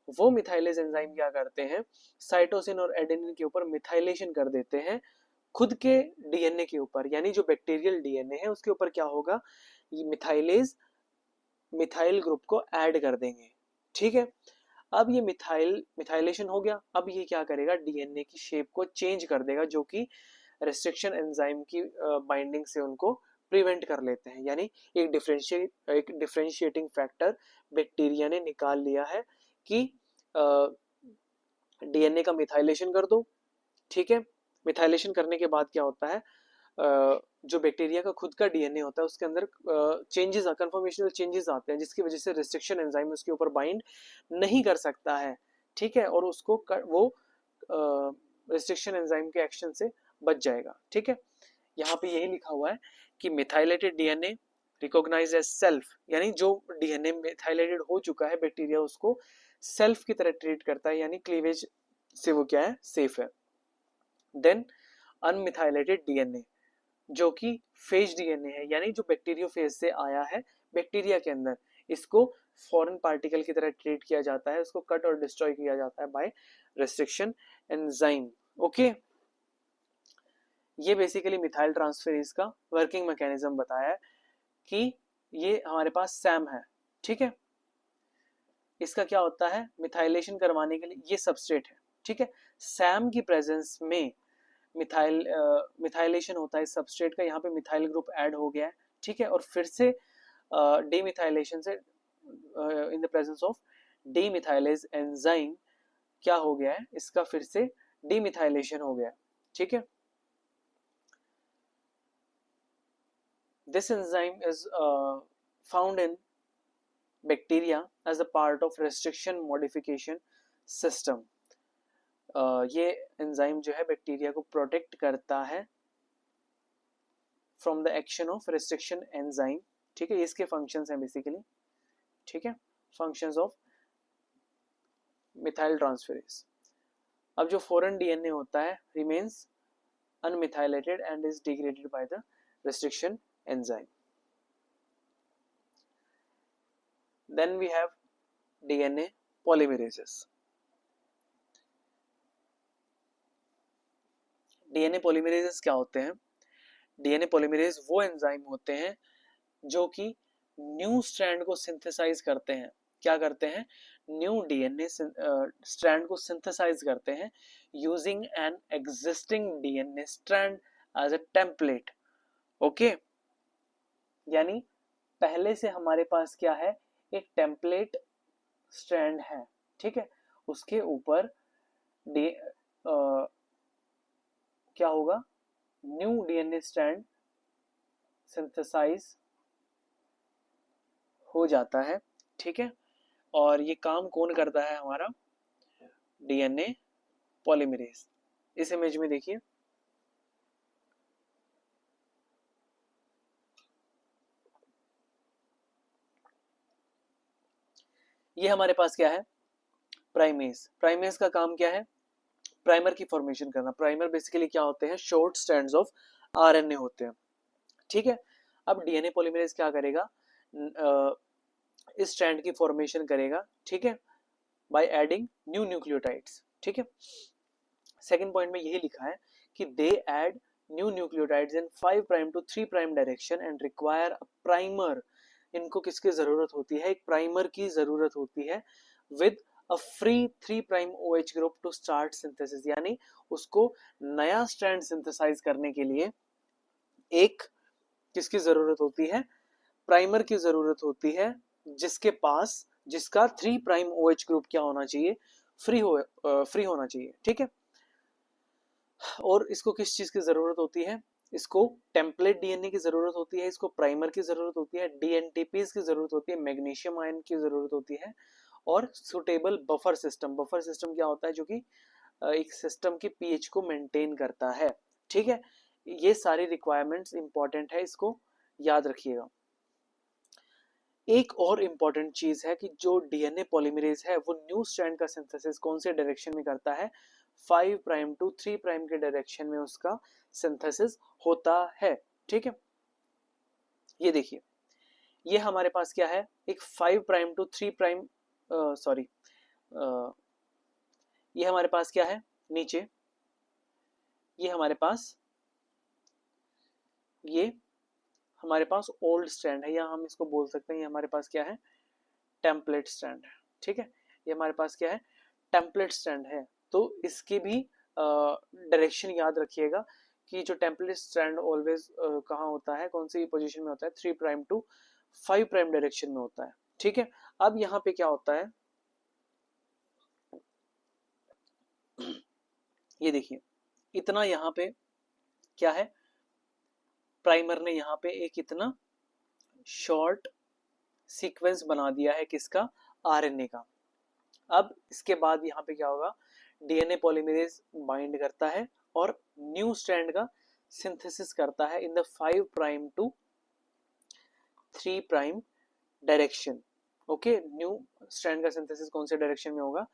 वो मिथाइलेज एंजाइम क्या करते हैं, साइटोसिन और एडेनिन के ऊपर मिथाइलेशन कर देते हैं खुद के डीएनए के ऊपर, यानी जो बैक्टीरियल डीएनए है उसके ऊपर क्या होगा, ये मिथाइलेज मिथाइल ग्रुप को ऐड कर देंगे। ठीक है, अब ये मिथाइलेशन हो गया। अब ये क्या करेगा, डीएनए की शेप को चेंज कर देगा, जो कि रेस्ट्रिक्शन एंजाइम की बाइंडिंग से उनको प्रिवेंट कर लेते हैं। यानी एक डिफरेंशिएटिंग फैक्टर बैक्टीरिया ने निकाल लिया है कि डीएनए का मिथाइलेशन कर दो। ठीक है, मिथाइलेशन करने के बाद क्या होता है, जो बैक्टीरिया का खुद का डीएनए होता है उसके अंदर चेंजेस, कन्फर्मेशनल चेंजेस आते हैं, जिसकी वजह से रेस्ट्रिक्शन एंजाइम उसके ऊपर बाइंड नहीं कर सकता है। ठीक है, और उसको वो रेस्ट्रिक्शन एंजाइम के एक्शन से बच जाएगा। ठीक है, यहाँ पे यही लिखा हुआ है कि methylated DNA recognize as self, यानी जो डीएनए मिथाइलेटेड हो चुका है बैक्टीरिया उसको सेल्फ की तरह ट्रीट करता है, यानी क्लीवेज से वो क्या है, सेफ है। देन अनमिथाइलेटेड डीएनए, जो कि फेज डीएनए है, यानी जो बैक्टीरियोफेज से आया है बैक्टीरिया के अंदर, इसको फॉरेन पार्टिकल की तरह ट्रीट किया जाता है, उसको कट और डिस्ट्रॉय किया जाता है बाय रेस्ट्रिक्शन एंजाइम। ओके, ये बेसिकली मिथाइल ट्रांसफेरेज का वर्किंग मैकेनिज्म बताया है कि ये हमारे पास सैम है। ठीक है, इसका क्या होता है, मिथाइलेशन करवाने के लिए ये सबस्ट्रेट है। ठीक है, सैम की प्रेजेंस में मिथाइलेशन होता है इस सबस्ट्रेट का, यहाँ पे मिथाइल ग्रुप ऐड हो गया है। ठीक है, और फिर से डीमिथाइलेशन से in the presence of demethylase enzyme क्या हो गया है, इसका फिर से डीमिथाइलेशन हो गया। ठीक है, this enzyme is found in bacteria as a part of restriction modification system. ये एंजाइम जो है बैक्टीरिया को प्रोटेक्ट करता है from the action of restriction enzyme. ठीक है, इसके फंक्शंस हैं बेसिकली। ठीक है, फंक्शंस ऑफ मिथाइल ट्रांसफेरेज। अब जो फॉरेन डीएनए होता है remains unmethylated and is degraded by the restriction enzyme. Then we have DNA polymerases. DNA polymerases क्या होते हैं, डीएनए पॉलीमरेज वो एंजाइम होते हैं जो कि न्यू स्ट्रैंड को सिंथेसाइज करते हैं। क्या करते हैं, न्यू डीएनए स्ट्रैंड को सिंथेसाइज करते हैं using an existing DNA strand as a template. Okay, यानी पहले से हमारे पास क्या है, एक टेम्पलेट स्ट्रैंड है। ठीक है, उसके ऊपर क्या होगा, न्यू डीएनए स्ट्रैंड सिंथेसाइज हो जाता है। ठीक है, और ये काम कौन करता है, हमारा डीएनए पॉलीमरेज। इस इमेज में देखिए, ये हमारे पास क्या है, प्राइमेज। प्राइमेज का काम क्या है, प्राइमर की फॉर्मेशन करना। प्राइमर बेसिकली क्या होते हैं, शॉर्ट स्ट्रैंड्स ऑफ आरएनए होते हैं। ठीक है, अब डीएनए पॉलीमरेज क्या करेगा, इस स्ट्रैंड की फॉर्मेशन करेगा। ठीक है, बाय एडिंग न्यू न्यूक्लियोटाइड्स। ठीक है, सेकंड पॉइंट में यही लिखा है कि they add new nucleotides in 5 prime to 3 prime direction and require a primer. इनको किसकी जरूरत होती है, एक प्राइमर की जरूरत होती है with a free 3 prime OH group to start synthesis, यानी उसको नया स्ट्रैंड सिंथेसाइज करने के लिए एक किसकी जरूरत होती है, प्राइमर की जरूरत होती है, जिसका 3 प्राइम OH ग्रुप क्या होना चाहिए, फ्री होना चाहिए। ठीक है, और इसको किस चीज की जरूरत होती है, इसको टेम्पलेट डीएनए की जरूरत होती है, इसको प्राइमर की जरूरत होती है, डीएनटीपीज की जरूरत होती है, मैग्नीशियम आयन की जरूरत होती है, और suitable buffer system. Buffer system क्या होता है, जो कि एक सिस्टम की पीएच को मेंटेन करता है। ठीक है, ये सारी रिक्वायरमेंट्स इंपॉर्टेंट है, इसको याद रखिएगा। एक और इंपॉर्टेंट चीज है कि जो डीएनए पॉलीमरेज है वो न्यू स्ट्रैंड का सिंथेसिस कौन से डायरेक्शन में करता है, 5 प्राइम टू 3 प्राइम के डायरेक्शन में उसका सिंथेसिस होता है। ठीक है, ये देखिए, ये हमारे पास क्या है, एक 5 प्राइम टू 3 प्राइम सॉरी ये हमारे पास क्या है नीचे, ये हमारे पास ये हमारे पास ओल्ड स्ट्रैंड है, या हम इसको बोल सकते हैं ये हमारे पास क्या है, टेम्पलेट स्ट्रैंड है। ठीक है, ये हमारे पास क्या है, टेम्पलेट स्ट्रैंड है। तो इसके भी डायरेक्शन याद रखिएगा कि जो टेम्पलेट स्ट्रैंड ऑलवेज कहाँ होता है, कौन सी पोजीशन में होता है, 3 प्राइम टू 5 प्राइम डायरेक्शन में होता है। ठीक है, अब यहाँ पे क्या होता है, ये देखिए इतना यहाँ पे क्या है, प्राइमर ने यहाँ पे एक इतना शॉर्ट सीक्वेंस बना दिया है किसका, आरएनए का। अब इसके बाद यहाँ पे क्या होगा, डीएनए पॉलीमरेज बाइंड करता है और न्यू स्ट्रैंड का सिंथेसिस करता है in the 5 prime to 3 prime direction. Okay, new strand का सिंथेसिस कौन से डायरेक्शन में होगा,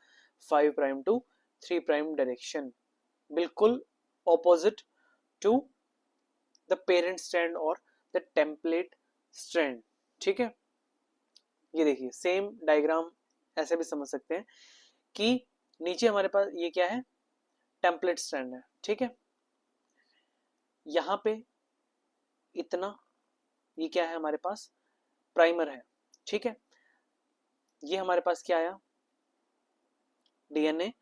5 प्राइम टू 3 प्राइम डायरेक्शन, बिल्कुल opposite to the parent strand और द टेम्पलेट स्ट्रैंड। ठीक है, ये देखिए सेम डायग्राम ऐसे भी समझ सकते हैं कि नीचे हमारे पास ये क्या है, टेम्पलेट स्ट्रैंड है। ठीक है, यहाँ पे इतना ये क्या है, हमारे पास प्राइमर है। ठीक है, ये हमारे पास क्या आया, डीएनए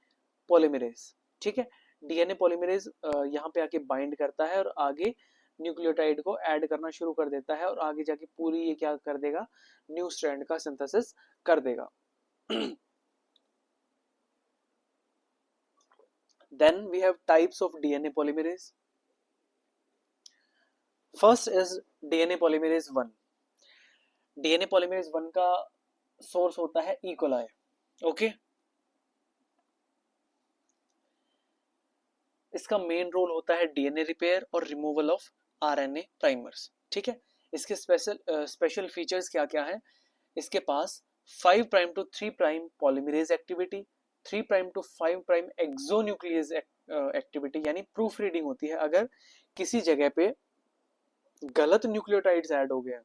पॉलीमरेज। ठीक है, डीएनए पॉलीमरेज यहाँ पे आके बाइंड करता है और आगे न्यूक्लियोटाइड को ऐड करना शुरू कर देता है और आगे जाके पूरी ये क्या कर देगा, न्यू स्ट्रैंड का सिंथेसिस कर देगा। Then we have types of DNA polymerase. First is DNA polymerase 1. DNA polymerase 1 का सोर्स होता है E. coli. ओके, इसका मेन रोल होता है डीएनए रिपेयर और रिमूवल ऑफ आरएनए प्राइमर्स। ठीक है, इसके स्पेशल फीचर्स क्या क्या है, इसके पास 5 prime to 3 prime polymerase activity, 3 prime to 5 prime exonuclease activity, यानी प्रूफ रीडिंग होती है अगर किसी जगह पे गलत न्यूक्लियोटाइड्स ऐड हो गए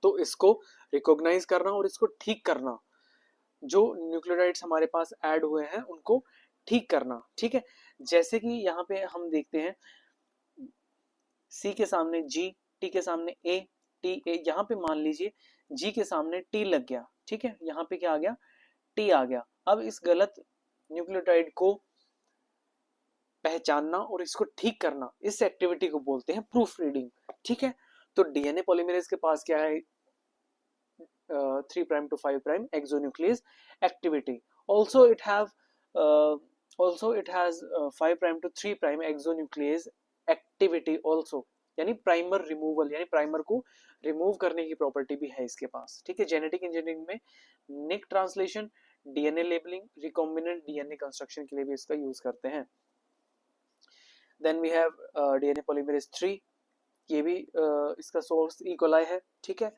तो इसको रिकॉग्नाइज करना और इसको ठीक करना, जो न्यूक्लियोटाइड्स हमारे पास ऐड हुए हैं उनको ठीक करना। ठीक है, जैसे कि यहाँ पे हम देखते हैं सी के सामने जी, टी के सामने ए, टी ए, यहाँ पे मान लीजिए जी के सामने टी लग गया। ठीक है, यहाँ पे क्या आ गया, टी आ गया। अब इस गलत न्यूक्लियोटाइड को पहचानना और इसको ठीक करना, इस एक्टिविटी को बोलते हैं प्रूफ रीडिंग। ठीक है, तो डीएनए पॉलीमरेज के पास क्या है, 3 prime to 5 prime exonuclease activity. Also it has 5 prime to 3 prime exonuclease activity also, यानी प्राइमर रिमूवल, यानी प्राइमर को रिमूव करने की प्रॉपर्टी भी है इसके पास। ठीक है, जेनेटिक इंजीनियरिंग में nick translation, DNA labelling, recombinant DNA construction के लिए भी इसका यूज करते हैं। Then we have DNA polymerase 3, ये भी इसका सोर्स ई कोलाई है। ठीक है,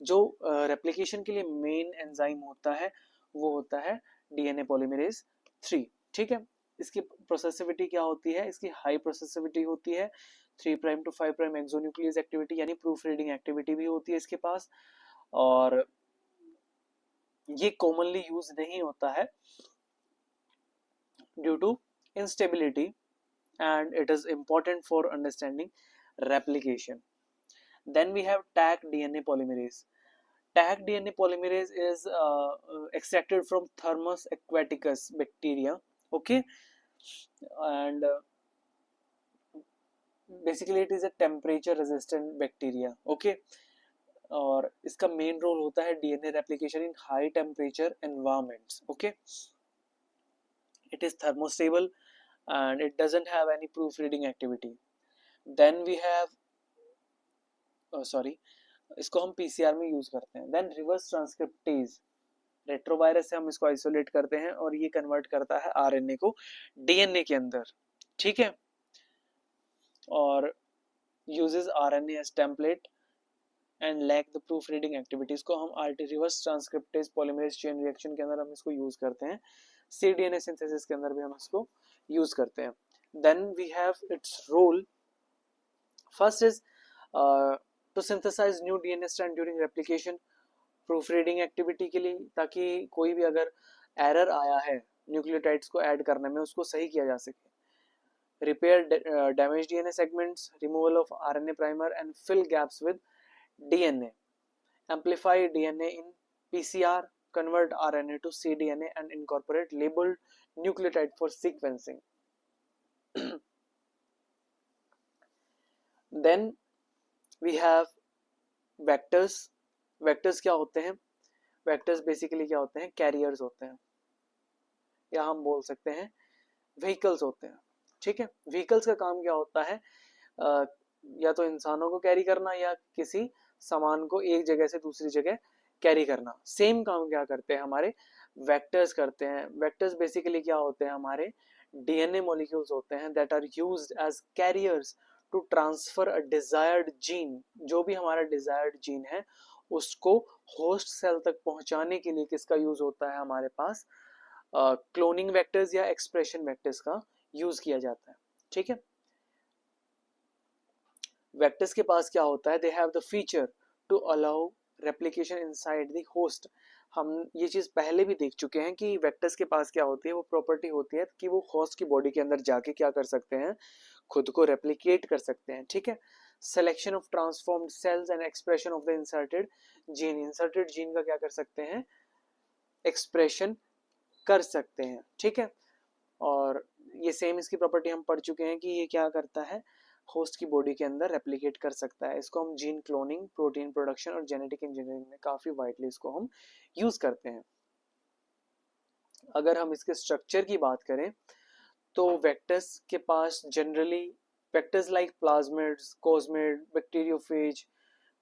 जो रेप्लिकेशन के लिए मेन एंजाइम होता है वो होता है डीएनए पॉलीमरेज 3। ठीक है, इसकी प्रोसेसिविटी क्या होती है, इसकी हाई प्रोसेसिविटी होती है, 3 prime to 5 prime exonuclease activity यानी प्रूफ रीडिंग एक्टिविटी भी होती है इसके पास, और ये कॉमनली यूज नहीं होता है due to instability and it is important for understanding replication. Then we have Taq DNA polymerase. Taq DNA polymerase is extracted from Thermus aquaticus bacteria. Okay, and basically it is a temperature resistant bacteria. Okay, और इसका main role होता है DNA replication in high temperature environments. Okay, it is thermostable and it doesn't have any proofreading activity. Then we have इसको हम PCR में use करते हैं. Then reverse transcriptase, retrovirus से हम इसको आइसोलेट करते हैं और ये कन्वर्ट करता है आरएनए को डीएनए के अंदर. ठीक है, और uses RNA as template and lack the proofreading activities को हम RT reverse transcriptase polymerase chain reaction के अंदर हम इसको यूज करते हैं. cDNA सिंथेसिस के अंदर भी हम इसको यूज करते हैं. Then we have its role. First is to synthesize new DNA strand during replication, proofreading activity के लिए, ताकि कोई भी अगर एरर आया है न्यूक्लियोटाइड्स को ऐड करने में उसको सही किया जा सके. repair damaged DNA segments, removal of RNA primer and fill gaps with DNA, amplify DNA in PCR, convert RNA to cDNA and incorporate labeled nucleotide for sequencing. Then we have vectors. vectors क्या होते हैं? vectors basically क्या होते हैं? carriers होते हैं, या हम बोल सकते हैं vehicles होते हैं, ठीक है। vehicles का काम क्या होता है? या तो इंसानों को कैरी करना या किसी सामान को एक जगह से दूसरी जगह कैरी करना। सेम काम क्या करते हैं हमारे वेक्टर्स करते हैं। वेक्टर्स बेसिकली क्या होते हैं? हमारे डीएनए मॉलिक्यूल्स होते हैं that are used as carriers to transfer a desired gene. जो भी हमारा डिजायर्ड जीन है उसको होस्ट सेल तक पहुंचाने के लिए किसका यूज होता है? हमारे पास क्लोनिंग वेक्टर्स या एक्सप्रेशन वेक्टर्स का यूज किया जाता है, ठीक है। वेक्टर्स के पास क्या होता है? They have the feature to allow replication inside the host. हम ये चीज पहले भी देख चुके हैं कि वेक्टर्स के पास क्या होती है, वो प्रॉपर्टी होती है कि वो होस्ट की बॉडी के अंदर जाके क्या कर सकते हैं? खुद को रेप्लिकेट कर सकते हैं, ठीक है। Selection of transformed cells and expression of the inserted gene. Inserted gene का क्या कर सकते हैं? एक्सप्रेशन कर सकते हैं, ठीक है। और ये सेम इसकी प्रॉपर्टी हम पढ़ चुके हैं कि ये क्या करता है? होस्ट की बॉडी के अंदर रेप्लिकेट कर सकता है। इसको हम जीन क्लोनिंग, प्रोटीन प्रोडक्शन और जेनेटिक इंजीनियरिंग में काफी वाइडली इसको हम यूज करते हैं। अगर हम इसके स्ट्रक्चर की बात करें तो वेक्टर्स के पास generally vectors like plasmids, cosmid, bacteriophage,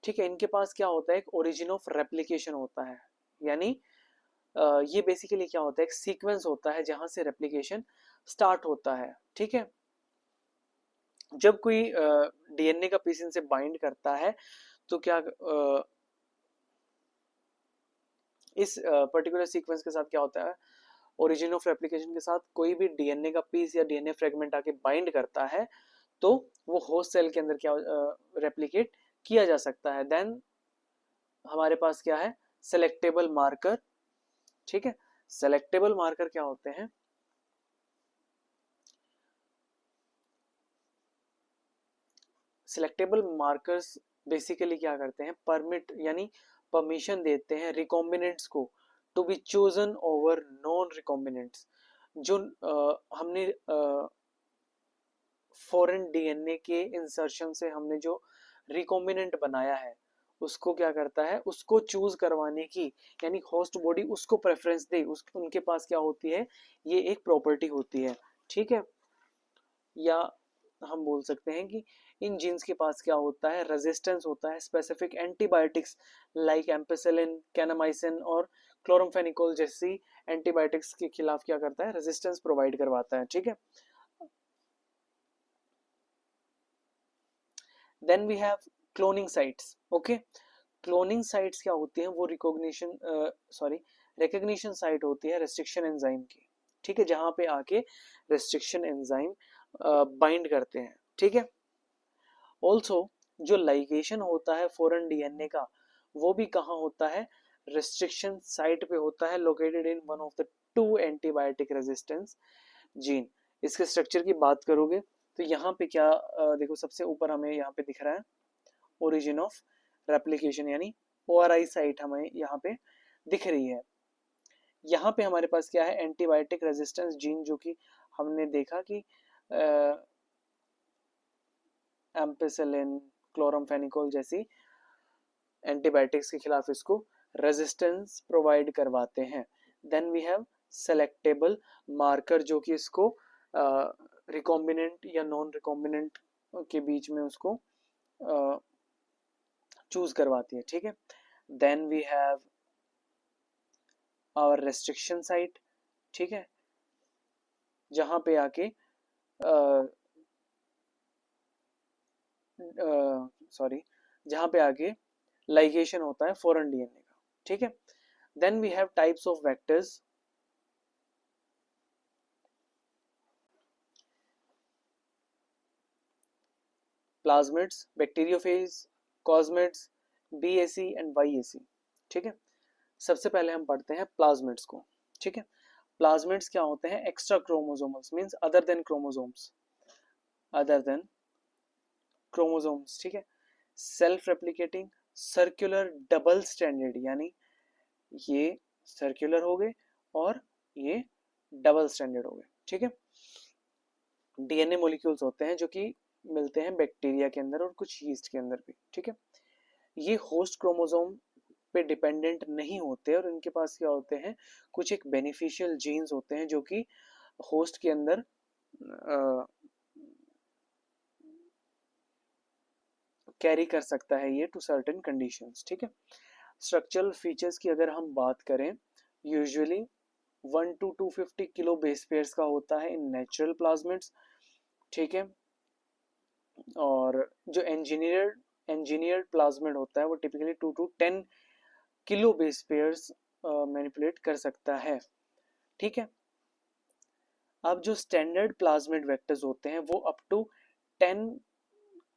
ठीक है, इनके पास क्या होता है? एक ओरिजिन ऑफ रेप्लिकेशन होता है। यानी ये बेसिकली क्या होता है? एक सीक्वेंस होता है जहां से रेप्लिकेशन स्टार्ट होता है, ठीक है। जब कोई डीएनए का पीस इनसे बाइंड करता है तो क्या इस पर्टिकुलर सीक्वेंस के साथ क्या होता है? ओरिजिन ऑफ रेप्लिकेशन के साथ कोई भी डीएनए का पीस या डीएनए फ्रेगमेंट आके बाइंड करता है तो वो होस्ट सेल के अंदर क्या रेप्लिकेट किया जा सकता है। देन हमारे पास क्या है? सेलेक्टेबल मार्कर, ठीक है। सेलेक्टेबल मार्कर क्या होते हैं? सिलेक्टेबल मार्कर्स बेसिकली क्या करते हैं? परमिट यानी परमिशन देते हैं रिकॉम्बिनेंट्स को to be chosen over non recombinants. जो हमने फॉरेन डीएनए के इंसर्शन से हमने जो रिकॉम्बिनेंट बनाया है उसको क्या करता है? उसको चूज करवाने की, यानी होस्ट बॉडी उसको प्रेफरेंस दे, उनके पास क्या होती है? ये एक प्रॉपर्टी होती है, ठीक है। या हम बोल सकते हैं कि इन जीन्स के पास क्या होता है? रेजिस्टेंस होता है specific antibiotics like ampicillin, kanamycin और क्लोरामफेनिकोल जैसी एंटीबायोटिक्स के खिलाफ क्या करता है? रेजिस्टेंस प्रोवाइड करवाता है, ठीक है। Then we have cloning sites, okay. Cloning sites क्या होती हैं? वो रिकॉग्निशन साइट होती है रेस्ट्रिक्शन एंजाइम की, ठीक है, जहां पे आके रेस्ट्रिक्शन एंजाइम बाइंड करते हैं, ठीक है। ऑल्सो जो लाइगेशन होता है फॉरेन डीएनए का वो भी कहाँ होता है? रेस्ट्रिक्शन साइट पे होता है, located in one of the two antibiotic resistance gene. इसके स्ट्रक्चर की बात करोगे तो यहाँ पे क्या देखो, सबसे ऊपर हमें यहाँ पे दिख रहा है ओरिजिन ऑफ रेप्लिकेशन, यानी ओआरआई साइट हमें यहाँ पे दिख रही है। यहाँ पे हमारे पास क्या है? एंटीबायोटिक रेजिस्टेंस जीन, जो कि हमने देखा कि एम्पेसिलिन, क्लोरामफेनिकोल जैसी एंटीबायोटिक्स के खिलाफ इसको रेजिस्टेंस प्रोवाइड करवाते हैं। Then we have selectable marker, जो कि इसको रिकॉम्बिनेंट या नॉन रिकॉम्बिनेंट के बीच में उसको चूज करवाती है, ठीक है। Then we have our restriction site, ठीक है, जहां पे आके जहां पे आके लाइगेशन होता है फॉरेन डीएनए का, ठीक है। Then we have types of vectors. Plasmids, bacteriophage, cosmids, BAC and YAC, ठीक है। सबसे पहले हम पढ़ते हैं प्लाज्मिड्स को, ठीक है। प्लाज्मिड्स क्या होते हैं? Extra chromosomals means other than chromosomes. Other than chromosomes, ठीक है। Self replicating circular double standard, यानी ये सर्कुलर हो गए और ये डबल स्टैंडर्ड हो गए, ठीक है। डीएनए मॉलिक्यूल्स होते हैं जो कि मिलते हैं बैक्टीरिया के अंदर और कुछ यीस्ट के अंदर भी, ठीक है। ये होस्ट क्रोमोसोम पे डिपेंडेंट नहीं होते और इनके पास क्या होते हैं, कुछ एक बेनिफिशियल जीन्स होते हैं जो कि होस्ट के अंदर कैरी कर सकता है ये टू सर्टेन कंडीशंस, ठीक है। स्ट्रक्चरल फीचर्स की अगर हम बात करें, usually 1 to 250 kilo base pairs का होता है इन नेचुरल प्लाज्मिड्स, ठीक है। और जो इंजीनियर्ड प्लाज्मिड होता है वो typically 2 to 10 kilo base pairs manipulate कर सकता है, ठीक है। अब जो स्टैंडर्ड प्लाज्मिड वेक्टर्स होते हैं वो up to 10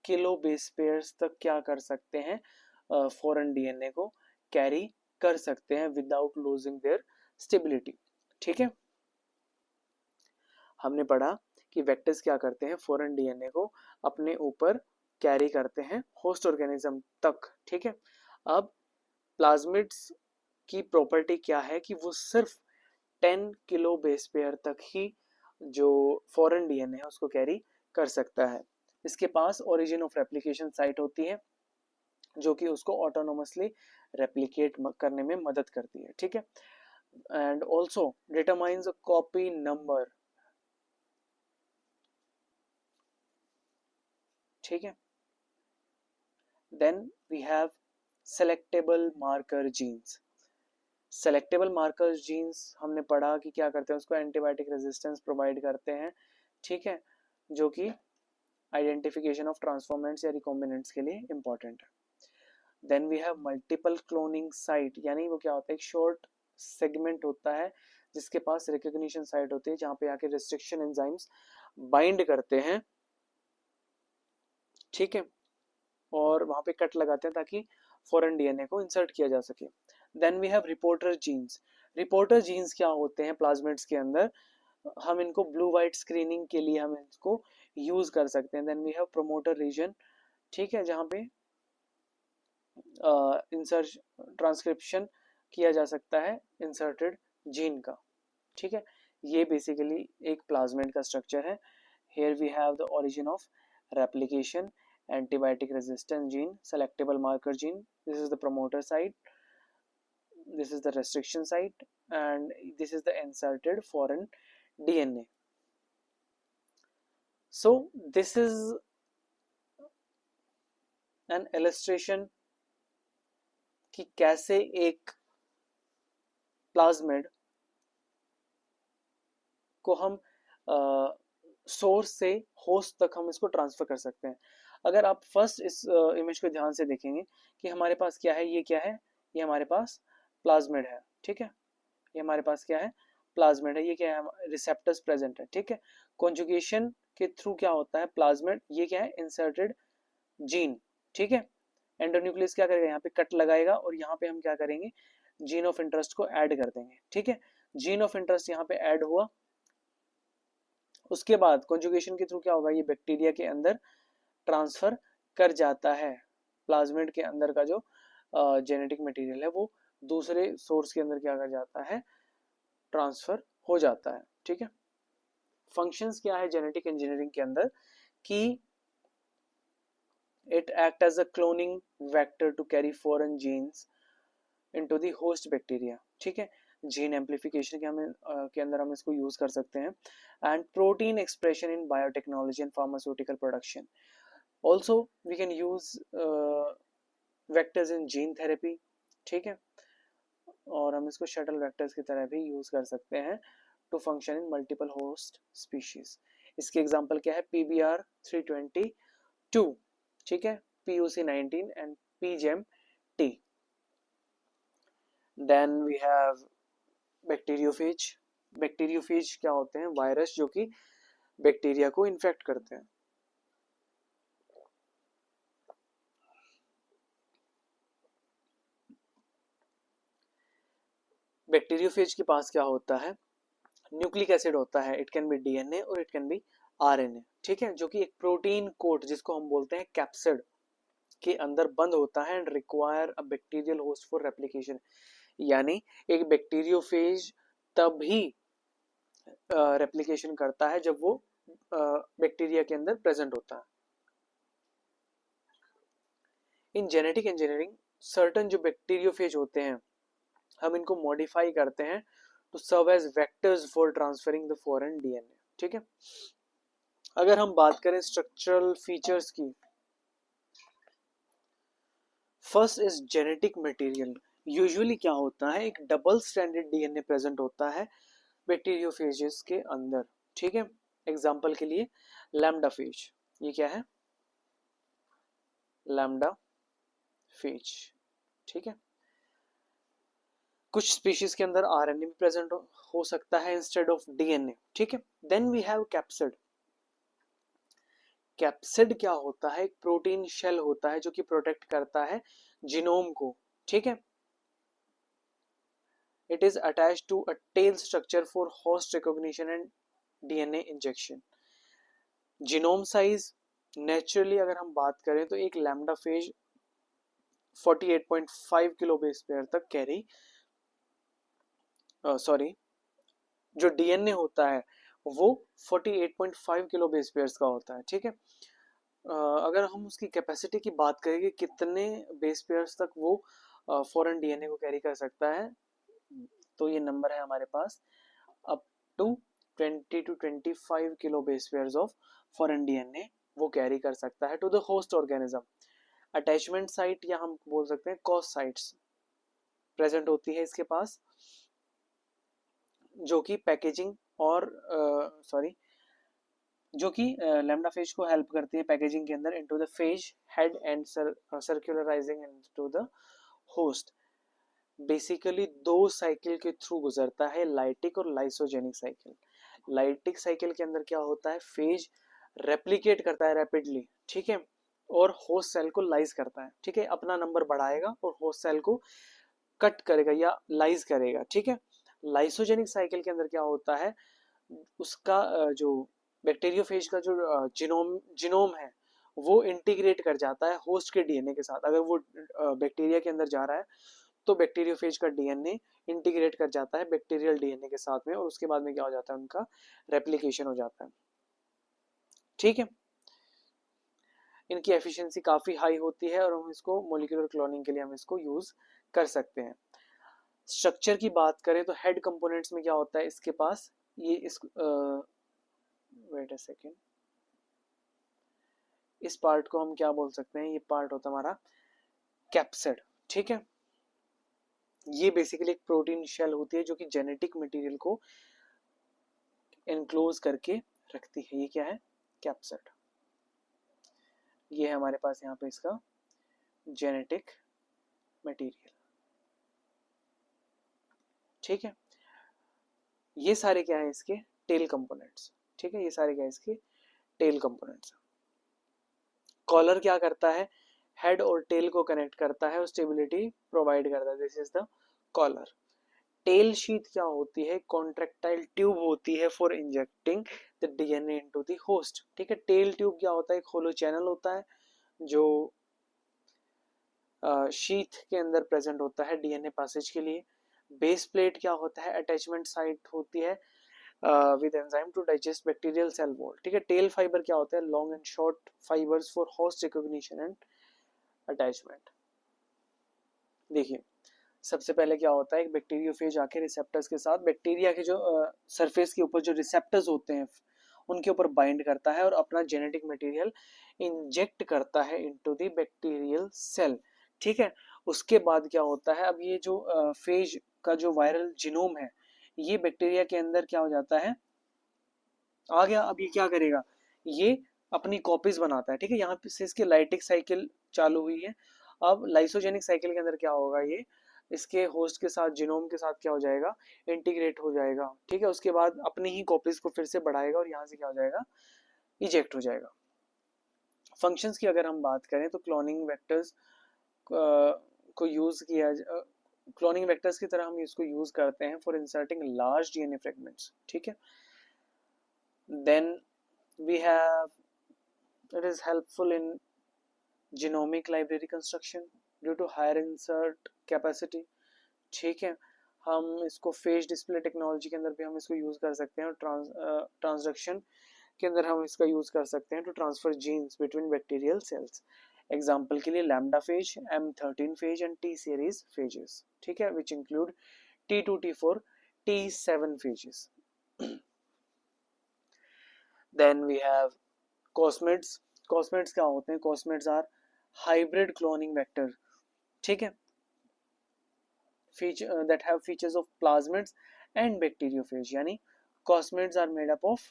kilo base pairs तक क्या कर सकते हैं, फॉरेन डीएनए को कैरी कर सकते हैं विदाउट लूजिंग देयर स्टेबिलिटी, ठीक है। हमने पढ़ा कि वेक्टर्स क्या करते हैं, फॉरेन डीएनए को अपने ऊपर कैरी करते हैं होस्ट ऑर्गेनिज्म तक, ठीक है। अब प्लाज्मिड्स की प्रॉपर्टी क्या है कि वो सिर्फ 10 किलो बेस पेयर तक ही जो फॉरेन डीएनए है उसको कैरी कर सकता है। इसके पास ओरिजिन ऑफ रेप्लिकेशन साइट होती है जो कि उसको ऑटोनोमसली रेप्लिकेट करने में मदद करती है, ठीक है। And also determines a copy number, ठीक है। Then we have selectable marker genes. Selectable marker genes हमने पढ़ा कि क्या करते हैं, उसको एंटीबायोटिक रेजिस्टेंस प्रोवाइड करते हैं, ठीक है, जो कि आइडेंटिफिकेशन ऑफ ट्रांसफॉर्मेंट्स या रिकॉम्बिनेंट्स के लिए इंपॉर्टेंट है। Then we have multiple cloning site, यानी वो क्या होता है, एक शॉर्ट सेगमेंट होता है जिसके पास रिकॉग्निशन साइट होती है जहां पे आके रिस्ट्रिक्शन एंजाइम्स बाइंड करते हैं, ठीक है, और वहां पे कट लगाते हैं ताकि फॉरेन डीएनए को इंसर्ट किया जा सके। Then we have reporter genes. Reporter genes क्या होते हैं प्लाज्मिड्स के अंदर, हम इनको ब्लू वाइट स्क्रीनिंग के लिए हम इसको यूज कर सकते हैं। Then we have promoter region, ठीक है, जहाँ पे इंसर्ट ट्रांसक्रिप्शन किया जा सकता है इंसर्टेड जीन का, ठीक है। ये बेसिकली एक प्लाज्मिड का स्ट्रक्चर है। Here we have the origin of replication, antibiotic resistant gene, selectable marker gene, this is the promoter site, this is the restriction site, and this is the inserted foreign DNA. So this is an illustration कि कैसे एक plasmid को हम source से host तक हम इसको transfer कर सकते हैं। अगर आप फर्स्ट इस इमेज को ध्यान से देखेंगे कि हमारे पास क्या है, ये क्या है, ये हमारे पास प्लाज्मिड है, ठीक है, ये हमारे पास क्या है, प्लाज्मिड है, ये क्या है, रिसेप्टर्स प्रेजेंट है, ठीक है। कॉन्जुगेशन के थ्रू क्या होता है प्लाज्मिड, ये क्या है, इंसर्टेड जीन, ठीक है। एंडोन्यूक्लियस क्या करेगा, यहाँ पे कट लगाएगा और यहाँ पे हम क्या करेंगे, जीन ऑफ इंटरेस्ट को ऐड कर देंगे, ठीक है। जीन ऑफ इंटरेस्ट यहाँ पे ऐड हुआ, उसके बाद कॉन्जुगेशन के थ्रू क्या होगा, ये बैक्टीरिया के अंदर ट्रांसफर कर जाता है। प्लाज्मिड के अंदर का जो जेनेटिक मटेरियल है वो दूसरे सोर्स के अंदर क्या कर जाता है, ट्रांसफर हो जाता है, ठीक है। फंक्शंस क्या है जेनेटिक इंजीनियरिंग के अंदर कि it act as a cloning vector to carry foreign genes into the host bacteria, ठीक है। जीन एम्प्लीफिकेशन के अंदर हम इसको यूज कर सकते हैं। And protein expression in biotechnology and pharmaceutical production, also we can use vectors in gene therapy, ठीक है, और हम इसको शटल वेक्टर्स की तरह भी यूज कर सकते हैं to function in multiple host species. इसके एग्जांपल क्या है, PBR322, ठीक है, PUC19 and PGEM-T। Then we have bacteriophage. Bacteriophage क्या होते हैं, वायरस जो कि बैक्टीरिया को इन्फेक्ट करते हैं। बैक्टीरियोफेज के पास क्या होता है, न्यूक्लिक एसिड होता है, इट कैन बी डीएनए और इट कैन बी आरएनए, ठीक है, जो कि एक प्रोटीन कोट जिसको हम बोलते हैं कैप्सिड के अंदर बंद होता है and require a bacterial host for replication. यानी एक बैक्टीरियोफेज तभी रेप्लिकेशन करता है जब वो बैक्टीरिया के अंदर प्रेजेंट होता है। इन जेनेटिक इंजीनियरिंग सर्टन जो बैक्टीरियोफेज होते हैं हम इनको मॉडिफाई करते हैं to serve as vectors for transferring the foreign DNA, ठीक है। अगर हम बात करें स्ट्रक्चरल फीचर्स की, first is genetic material. Usually क्या होता है, एक डबल स्ट्रैंडेड डीएनए प्रेजेंट होता है बैक्टीरियोफेजेस के अंदर, ठीक है। एग्जांपल के लिए लैम्डा फेज, ये क्या है, लैम्डा फेज, ठीक है। कुछ स्पीशीज के अंदर आरएनए भी प्रेजेंट हो सकता है इंस्टेड ऑफ डीएनए, ठीक है। Then we have capsid. Capsid क्या होता है, एक प्रोटीन शेल होता है जो कि प्रोटेक्ट करता है जीनोम को, ठीक है। It is attached to a tail structure for host recognition and DNA injection. Genome size naturally अगर हम बात करें तो एक lambda phage 48.5 kilo base pair तक कैरी सॉरी जो डीएनए होता है वो 48.5 किलो बेस पेयर्स का होता है, ठीक है। अगर हम उसकी कैपेसिटी की बात करें कि कितने बेस पेयर्स तक वो फॉरेन डीएनए को कैरी कर सकता है, तो ये नंबर है हमारे पास up to 20 to 25 kilo base pairs of foreign DNA वो कैरी कर सकता है to the host organism. Attachment site या हम बोल सकते हैं कॉस साइट्स प्रेजेंट होती है इसके पास, जो कि पैकेजिंग और जो कि लैम्डा फेज को हेल्प करती है पैकेजिंग के अंदर into the phage head and circularising into the host. Basically दो साइकिल के थ्रू गुजरता है, लाइटिक और लाइसोजेनिक साइकिल। लाइटिक साइकिल के अंदर क्या होता है, फेज रेप्लिकेट करता है रैपिडली, ठीक है, और होस्ट सेल को लाइज करता है, ठीक है, अपना नंबर बढ़ाएगा और होस्ट सेल को कट करेगा या लाइज करेगा, ठीक है। लाइसोजेनिक साइकिल के अंदर क्या होता है, उसका जो बैक्टीरियोफेज का जो जिनोम है वो इंटीग्रेट कर जाता है होस्ट के डीएनए के साथ। अगर वो बैक्टीरिया के अंदर जा रहा है तो बैक्टीरियोफेज का डीएनए इंटीग्रेट कर जाता है बैक्टीरियल डीएनए के साथ में, और उसके बाद में क्या हो जाता है, उनका रेप्लिकेशन हो जाता है, ठीक है। इनकी एफिशिएंसी काफी हाई होती है और हम इसको मॉलिक्यूलर क्लोनिंग के लिए हम इसको यूज कर सकते हैं। स्ट्रक्चर की बात करें तो हेड कंपोनेंट्स में क्या होता है इसके पास, ये इस वेट अ सेकेंड, इस पार्ट को हम क्या बोल सकते हैं, ये पार्ट होता है हमारा कैप्सिड, ठीक है। ये बेसिकली एक प्रोटीन शेल होती है जो कि जेनेटिक मटेरियल को एनक्लोज करके रखती है। ये क्या है, कैप्सिड। ये है हमारे पास यहाँ पे इसका जेनेटिक मटेरियल, ठीक है। ये सारे क्या है इसके टेल कंपोनेंट्स, ठीक है, ये सारे क्या है इसके टेल कंपोनेंट्स। कॉलर क्या करता है, हेड और टेल को कनेक्ट करता है और स्टेबिलिटी प्रोवाइड करता है, this is the collar. Tail sheath क्या होती है, कॉन्ट्रेक्टाइल ट्यूब होती है for injecting the DNA into the host, ठीक है। टेल ट्यूब क्या होता है, एक होलो चैनल होता है जो शीथ के अंदर प्रेजेंट होता है डीएनए पैसेज के लिए। बेस प्लेट क्या होता है, अटैचमेंट साइट होती है with enzyme to digest bacterial cell wall, ठीक है। टेल फाइबर क्या होता है, long and short fibres for host recognition and attachment. देखिए सबसे पहले क्या होता है, एक बैक्टीरियोफेज आके रिसेप्टर्स के साथ बैक्टीरिया के जो सरफेस के ऊपर जो रिसेप्टर्स होते हैं उनके ऊपर बाइंड करता है और अपना जेनेटिक मटेरियल इंजेक्ट करता है इनटू द बैक्टीरियल सेल, ठीक है। उसके बाद क्या होता है, अब ये जो फेज का जो वायरल जीनोम है ये बैक्टीरिया के अंदर क्या हो जाता है, आ गया। अब ये क्या करेगा, ये अपनी कॉपीज बनाता है, ठीक है। यहाँ से इसकी लाइटिक साइकिल चालू हुई है। अब लाइसोजेनिक साइकिल के अंदर क्या होगा, ये इसके होस्ट के साथ जीनोम के साथ क्या हो जाएगा, इंटीग्रेट हो जाएगा, ठीक है। उसके बाद अपनी ही कॉपीज को फिर से बढ़ाएगा और यहाँ से क्या हो जाएगा, इजेक्ट हो जाएगा। फंक्शंस की अगर हम बात करें तो क्लोनिंग वेक्टर्स को यूज किया, क्लोनिंग वेक्टर्स की तरह हम इसको यूज करते हैं for inserting large DNA fragments, ठीक है। Then we have, it is helpful in genomic library construction due to higher insert capacity, ठीक है। हम इसको फेस डिस्प्ले टेक्नोलॉजी के अंदर भी हम इसको यूज कर सकते हैं, और ट्रांसडक्शन के अंदर हम इसका यूज कर सकते हैं to transfer genes between bacterial cells. Example के लिए lambda phage, M13 phage and T series phages, ठीक है, which include T2, T4, T7 phages. Then we have cosmids. Cosmids क्या होते हैं? Cosmids are hybrid cloning vector, ठीक है, feature that have features of plasmids and bacteriophage, यानी cosmids are made up of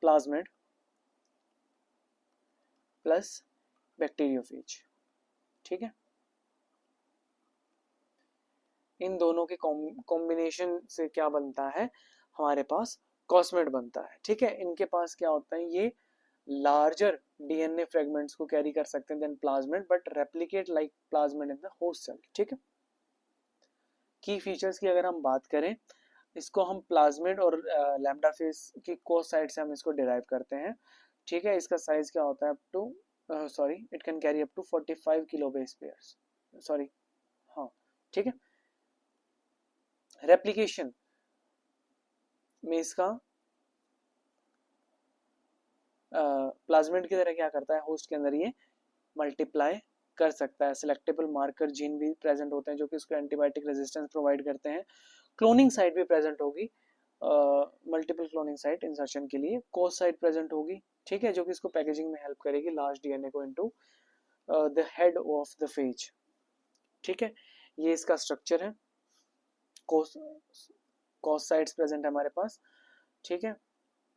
plasmid plus bacteriophage, ठीक है। इन दोनों के कॉम्बिनेशन से क्या बनता है? हमारे पास कॉस्मिड बनता है, ठीक है। इनके पास क्या होता है? ये लार्जर डीएनए फ्रेगमेंट्स को कैरी कर सकते हैं then plasmid, but replicate like plasmid in the host cell, ठीक है। की फीचर्स की अगर हम बात करें, इसको हम प्लाज्मिड और लैम्डा फेस की कोस साइड से हम इसको डिराइव करते हैं, ठीक है। इसका साइज क्या होता है? Up to sorry, it can carry up to 45 kilo base pairs, sorry, हाँ, ठीक है। रेप्लिकेशन में इसका प्लाज्मिड की तरह क्या करता है? होस्ट के अंदर ये मल्टीप्लाई कर सकता है। सिलेक्टेबल मार्कर जीन भी प्रेजेंट होते हैं जो कि इसको एंटीबायोटिक रेजिस्टेंस प्रोवाइड करते हैं। क्लोनिंग साइट भी प्रेजेंट होगी, मल्टीपल क्लोनिंग साइट इंसर्शन के लिए। कोस साइट प्रेजेंट होगी, ठीक है, जो कि इसको पैकेजिंग में हेल्प करेगी लार्ज डीएनए को into the head of the phase, ठीक है। ये इसका स्ट्रक्चर है। कोस साइट्स प्रेजेंट है हमारे पास, ठीक है।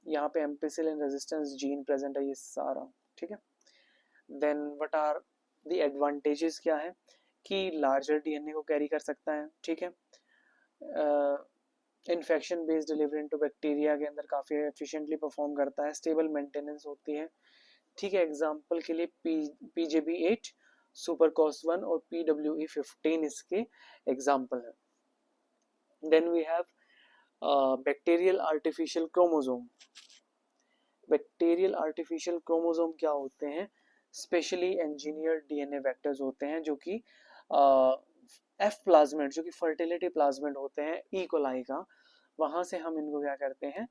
यहाँ पे एम्पिसिलिन रेजिस्टेंस जीन प्रेजेंट है, ये सारा, ठीक है। Then what are the advantages? क्या है कि लार्जर डीएनए को कैरी कर सकता है, ठीक है। Infection based delivery into bacteria के अंदर काफ़ी एफिशिएंटली परफॉर्म करता है। स्टेबल मेंटेनेंस होती है, ठीक है। एग्जांपल के लिए PJB8, सुपर कॉस 1 और PWE15 इसके एग्जांपल है। Then we have bacterial artificial chromosome. Bacterial artificial chromosome क्या होते हैं? स्पेशली इंजीनियर्ड डीएनए वेक्टर्स होते हैं जो कि एफ प्लाज्मिड, जो कि फर्टिलिटी प्लाज्मिड होते हैं ई कोलाई का, वहां से हम इनको क्या करते हैं?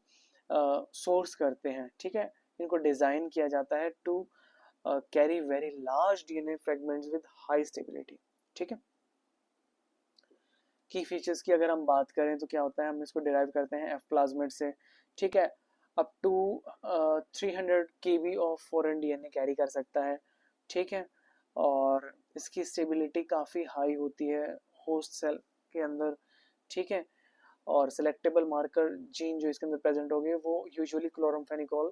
सोर्स करते हैं, ठीक है। इनको डिजाइन किया जाता है to carry very large DNA fragments with high stability, ठीक है। की फीचर्स की अगर हम बात करें तो क्या होता है? हम इसको डिराइव करते हैं एफ प्लाज्मिड से, ठीक है। Up to 300 kb of foreign DNA carry कर सकता है, ठीक है। और इसकी स्टेबिलिटी काफ़ी हाई होती है होस्ट सेल के अंदर, ठीक है। और सेलेक्टेबल मार्कर जीन जो इसके अंदर प्रेजेंट हो गए वो यूजुअली क्लोरामफेनिकोल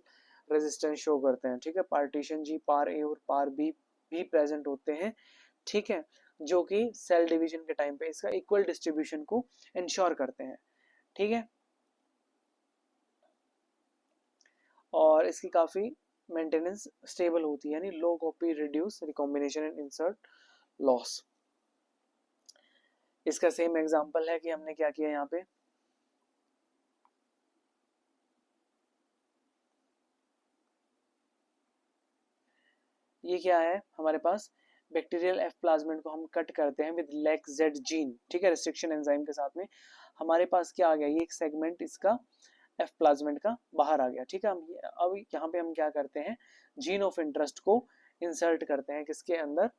रेजिस्टेंस शो करते हैं, ठीक है। पार्टीशन जी, पार ए और पार बी भी प्रेजेंट होते हैं, ठीक है, जो कि सेल डिवीजन के टाइम पे इसका इक्वल डिस्ट्रीब्यूशन को इंश्योर करते हैं, ठीक है। और इसकी काफ़ी मेंटेनेंस स्टेबल होती है, यानी low copy, reduce, recombination and insert loss. इसका सेम एग्जांपल है कि हमने क्या किया यहाँ पे, ये क्या है हमारे पास? बैक्टीरियल एफ प्लाज्मिड को हम कट करते हैं विद लेक जेड जीन, ठीक है, रिस्ट्रिक्शन एंजाइम के साथ में। हमारे पास क्या आ गया? ये एक सेगमेंट इसका एफ प्लाज्मिड का बाहर आ गया, ठीक है। हम अब यहाँ पे हम क्या करते हैं? जीन ऑफ इंटरेस्ट को इंसर्ट करते हैं किसके अंदर?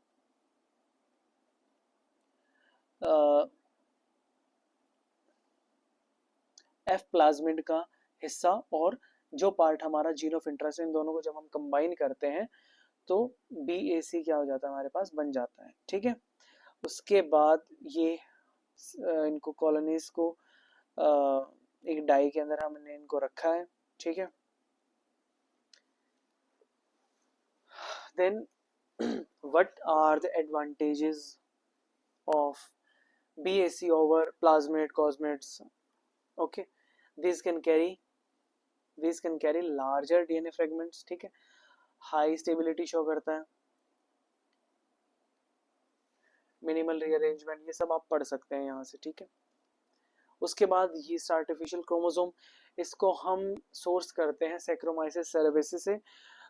एफ प्लाज्मिड का हिस्सा और जो पार्ट हमारा जीन ऑफ इंटरेस्ट है, इन दोनों को जब हम कंबाइन करते हैं तो BAC क्या हो जाता है? हमारे पास बन जाता है, ठीक है। उसके बाद ये इनको कॉलोनीज को एक डाई के अंदर हमने इनको रखा है, ठीक है। Then what are the advantages of BAC over plasmid cosmids? Okay, these can carry larger DNA fragments, ठीक है। हाई स्टेबिलिटी शो करता है, मिनिमल रीअरेंजमेंट, ये सब आप पढ़ सकते हैं यहाँ से, ठीक है। उसके बाद ये आर्टिफिशियल क्रोमोसोम इसको हम सोर्स करते हैं सैक्रोमाइसिस सेरेविसिस से,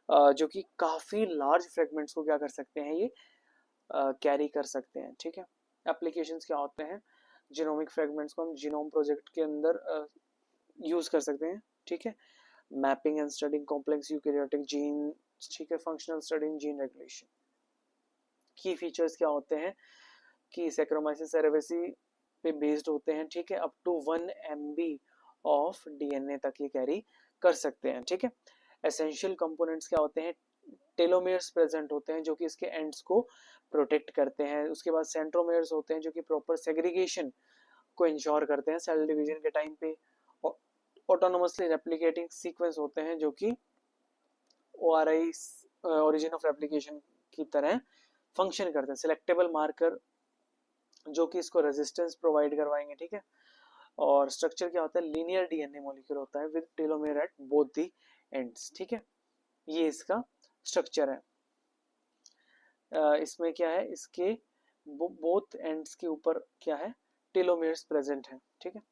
जो कि काफ़ी लार्ज फ्रेगमेंट्स को क्या कर सकते हैं, ये कैरी कर सकते हैं। ठीक है, एप्लीकेशंस क्या होते हैं, जीनोमिक फ्रेगमेंट्स को हम जीनोम प्रोजेक्ट के अंदर यूज़ कर सकते हैं। ठीक है, mapping and studying complex eukaryotic gene, ठीक है, फंक्शनल स्टडिंग जीन रेगुलेशन। की फीचर्स क्या होते हैं कि सैक्रोमाइसिस सेरेविसी पे बेस्ड होते हैं। ठीक है, up to 1 MB of DNA तक ये कैरी कर सकते हैं। ठीक है, एसेंशियल कंपोनेंट्स क्या होते हैं, टेलोमेयर्स प्रेजेंट होते हैं जो कि इसके एंड्स को प्रोटेक्ट करते हैं। उसके बाद सेंट्रोमेयर्स होते हैं जो कि प्रॉपर सेग्रीगेशन को इंश्योर करते हैं सेल डिवीजन के टाइम पे। ऑटोनोमसली रेप्लिकेटिंग सीक्वेंस होते हैं जो कि ORI ओरिजिन ऑफ रेप्लिकेशन की तरह फंक्शन करते हैं। सिलेक्टेबल मार्कर जो कि इसको रेजिस्टेंस प्रोवाइड करवाएंगे। ठीक है, और स्ट्रक्चर क्या होता है, लीनियर डीएनए मॉलिक्यूल होता है with telomere at both the ends. ठीक है, ये इसका स्ट्रक्चर है। इसमें क्या है, इसके बोथ एंड्स के ऊपर क्या है, टेलोमेयर्स प्रेजेंट है। ठीक है,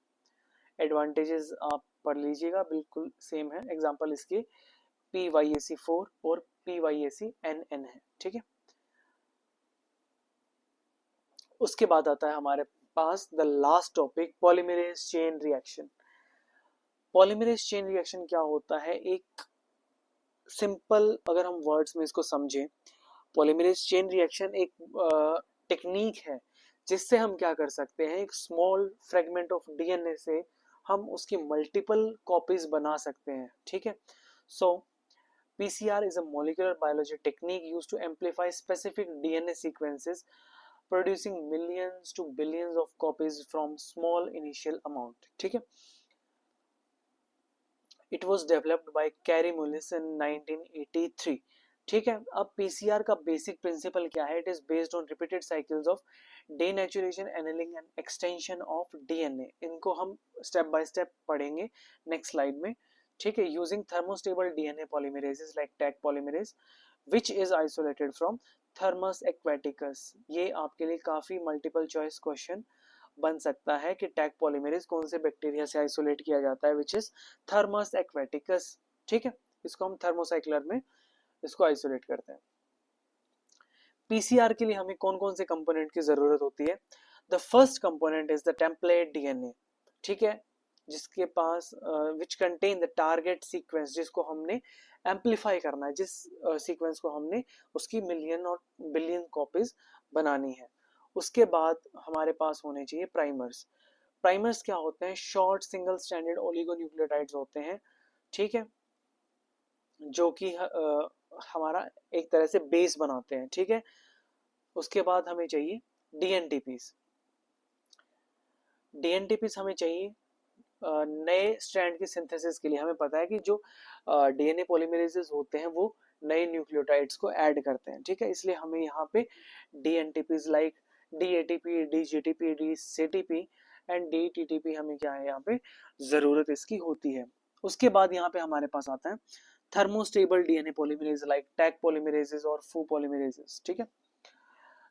एडवांटेजेस आप पढ़ लीजिएगा, बिल्कुल सेम है। एग्जांपल इसके PYAC4 और PYACNN है। ठीक है, उसके बाद आता है हमारे पास the last topic, polymerase chain reaction. Polymerase chain reaction क्या होता है, एक सिंपल अगर हम वर्ड्स में इसको समझें, पॉलीमरेज चेन रिएक्शन एक टेक्निक है जिससे हम क्या कर सकते हैं, एक स्मॉल फ्रेगमेंट ऑफ डीएनए से हम उसकी मल्टीपल कॉपीज बना सकते हैं। ठीक है, सो PCR is a molecular biology technique used to amplify specific DNA sequences, producing millions to billions of copies from small initial amount. ठीक है, It was developed by Carey Mullis in 1983. ठीक है, अब PCR का बेसिक प्रिंसिपल क्या है, it is based on repeated cycles of denaturation, annealing and extension of DNA. इनको हम स्टेप बाय स्टेप पढ़ेंगे नेक्स्ट स्लाइड में। ठीक है, using thermostable DNA polymerases like Taq polymerase which is isolated from Thermus aquaticus. ये आपके लिए काफी मल्टीपल चॉइस क्वेश्चन बन सकता है कि टैग पॉलीमरेज कौन से बैक्टीरिया से आइसोलेट किया जाता है, विच इज थर्मस एक्वेटिकस। ठीक है, इसको हम थर्मोसाइक्लर में इसको आइसोलेट करते हैं। पीसीआर के लिए हमें कौन कौन से कंपोनेंट की जरूरत होती है, the first component is the template DNA. ठीक है, जिसके पास which contain the target sequence, जिसको हमने एम्पलीफाई करना है, जिस सीक्वेंस को हमने उसकी मिलियन और बिलियन कॉपीज बनानी है। उसके बाद हमारे पास होने चाहिए प्राइमर्स। प्राइमर्स क्या होते हैं, शॉर्ट सिंगल स्ट्रैंडेड ओलिगोन्यूक्लियोटाइड्स होते हैं। ठीक है, जो कि हमारा एक तरह से बेस बनाते हैं। ठीक है, उसके बाद हमें चाहिए डीएनटीपीस। डीएनटीपीस हमें चाहिए नए स्ट्रैंड की सिंथेसिस के लिए। हमें पता है कि जो डीएनए पॉलीमरेजेस होते हैं वो नए न्यूक्लियोटाइड्स को ऐड करते हैं। ठीक है, इसलिए हमें यहाँ पे डीएनटीपीस लाइक डीएटीपी, डीजीटीपी, डीसीटीपी एंड डीटीटीपी हमें क्या है यहाँ पे जरूरत इसकी होती है। उसके बाद यहाँ पे हमारे पास आता है thermostable DNA polymerase like Taq polymerases और फू पॉलीमरेजेस। ठीक है,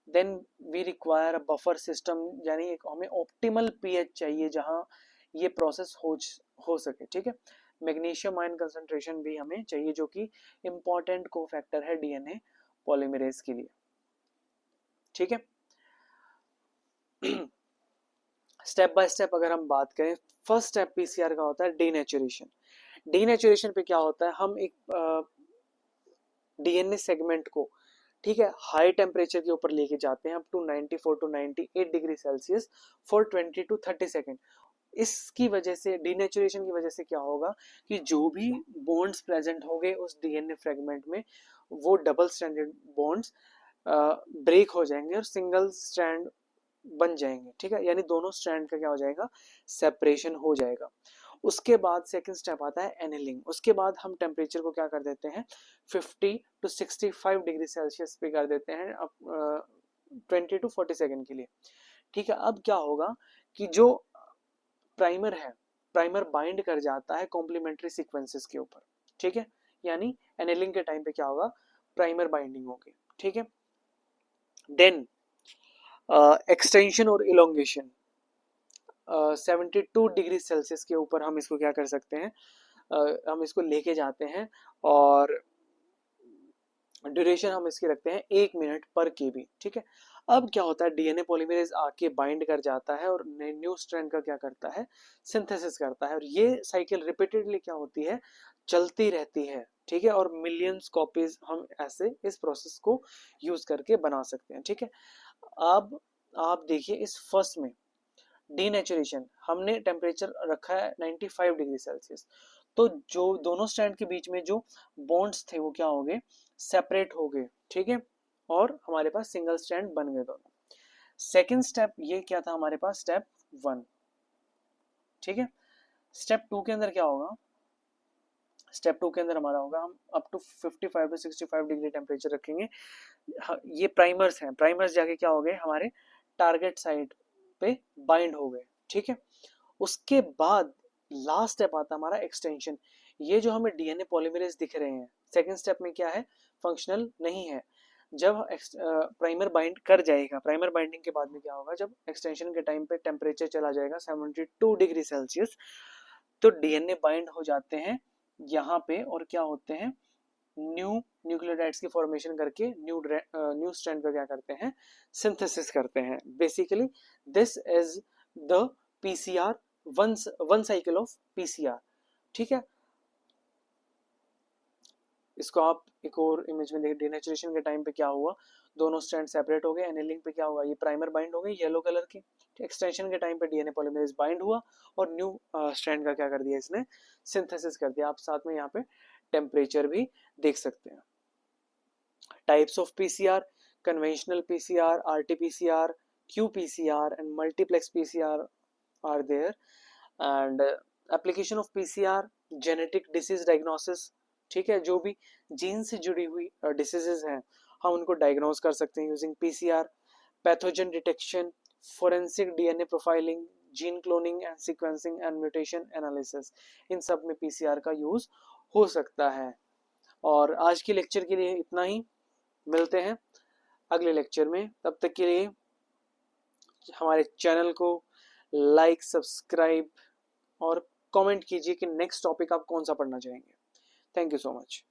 then we require a buffer system, यानी एक हमें ऑप्टिमल पीएच चाहिए जहां ये प्रोसेस हो सके। ठीक है, मैग्नीशियम आयन कंसंट्रेशन भी हमें चाहिए जो कि इंपॉर्टेंट कोफैक्टर है डीएनए पॉलीमरेज के लिए। ठीक है, स्टेप बाय स्टेप अगर हम बात करें, फर्स्ट स्टेप पीसीआर का होता है डीनेचुरेशन। डीनेचुरेशन पे क्या होता है, हम एक डीएनए सेगमेंट को, ठीक है, हाई टेम्परेचर के ऊपर लेके जाते हैं up to 94 to 98 degree Celsius for 20 to 30 second. इसकी वजह से, डीनेचुरेशन की वजह से क्या होगा कि जो भी बॉन्ड्स प्रेजेंट होंगे उस डीएनए फ्रेगमेंट में, वो डबल स्ट्रैंडेड बॉन्ड्स ब्रेक हो जाएंगे और सिंगल स्ट्रैंड बन जाएंगे। ठीक है, यानी दोनों स्ट्रैंड का क्या हो जाएगा, सेपरेशन हो जाएगा। उसके बाद सेकंड स्टेप आता है एनिलिंग। उसके बाद हम टेम्परेचर को क्या कर देते हैं, 50 टू 65 डिग्री सेल्सियस पे कर देते हैं 20 टू 40 सेकेंड के लिए। ठीक है, अब क्या होगा कि जो प्राइमर है, प्राइमर बाइंड कर जाता है कॉम्प्लीमेंट्री सीक्वेंसेस के ऊपर। ठीक है, यानी एनिलिंग के टाइम पे क्या होगा, प्राइमर बाइंडिंग होगी। ठीक है, देन एक्सटेंशन और इलोंगेशन। 72 डिग्री सेल्सियस के ऊपर हम इसको क्या कर सकते हैं, हम इसको लेके जाते हैं और ड्यूरेशन हम इसकी रखते हैं 1 मिनट पर केबी, ठीक है। अब क्या होता है, डीएनए पॉलीमरेज आके बाइंड कर जाता है और न्यू स्ट्रैंड का क्या करता है, सिंथेसिस करता है, और ये साइकिल रिपीटेडली क्या होती है, चलती रहती है, ठीक है। और मिलियंस कॉपीज हम ऐसे इस प्रोसेस को यूज करके बना सकते हैं, ठीक है। अब आप देखिए इस फर्स्ट में डीनेचुरेशन हमने टेम्परेचर रखा है 95 डिग्री सेल्सियस, तो जो दोनों स्ट्रैंड के बीच में जो बॉन्ड्स थे वो क्या हो गए, सेपरेट हो गए, ठीक है, और हमारे पास सिंगल स्ट्रैंड बन गए दोनों। सेकेंड स्टेप ये क्या था हमारे पास, स्टेप 1, ठीक है। स्टेप 2 के अंदर क्या होगा, स्टेप 2 के अंदर हमारा होगा हम up to 55 to 65 degree temperature रखेंगे। ये प्राइमर्स हैं, प्राइमर्स जाके क्या हो गए, हमारे टारगेट साइट पे बाइंड हो गए, ठीक है। उसके बाद लास्ट स्टेप आता है हमारा एक्सटेंशन। ये जो हमें डीएनए पॉलीमरेज दिख रहे हैं सेकेंड स्टेप में क्या है, फंक्शनल नहीं है। जब प्राइमर बाइंड कर जाएगा, प्राइमर बाइंडिंग के बाद में क्या होगा, जब एक्सटेंशन के टाइम पे टेम्परेचर चला जाएगा 72 डिग्री सेल्सियस, तो डीएनए बाइंड हो जाते हैं यहाँ पे और क्या होते हैं, न्यू न्यूक्लियोटाइड्स की फॉर्मेशन करके न्यू स्ट्रैंड का क्या करते हैं, सिंथेसिस करते हैं। Basically this is the PCR, one cycle of PCR, ठीक है। इसको आप एक और इमेज में देखिए, डिनेचुरेशन के टाइम पे क्या हुआ, दोनों स्ट्रैंड सेपरेट हो गए, एनेलिंग पे क्या हुआ, ये प्राइमर बाइंड हो गई येलो कलर की, एक्सटेंशन के टाइम पे डीएनए पॉलीमरेज बाइंड हुआ और न्यू स्ट्रैंड का क्या कर दिया इसने, सिंथेसिस कर दिया। आप साथ में यहाँ पे टेम्परेचर भी देख सकते हैं। Types of PCR, conventional PCR, RT-PCR, qPCR and multiplex PCR are there. And application of PCR, genetic disease diagnosis, ठीक है, जो भी जीन से जुड़ी हुई डिसीजेज हैं हम उनको डायग्नोज कर सकते हैं using PCR. Pathogen detection, forensic DNA profiling, gene cloning and sequencing and mutation analysis, इन सब में पीसीआर का यूज हो सकता है। और आज के लेक्चर के लिए इतना ही, मिलते हैं अगले लेक्चर में, तब तक के लिए हमारे चैनल को लाइक, सब्सक्राइब और कमेंट कीजिए कि नेक्स्ट टॉपिक आप कौन सा पढ़ना चाहेंगे। Thank you so much.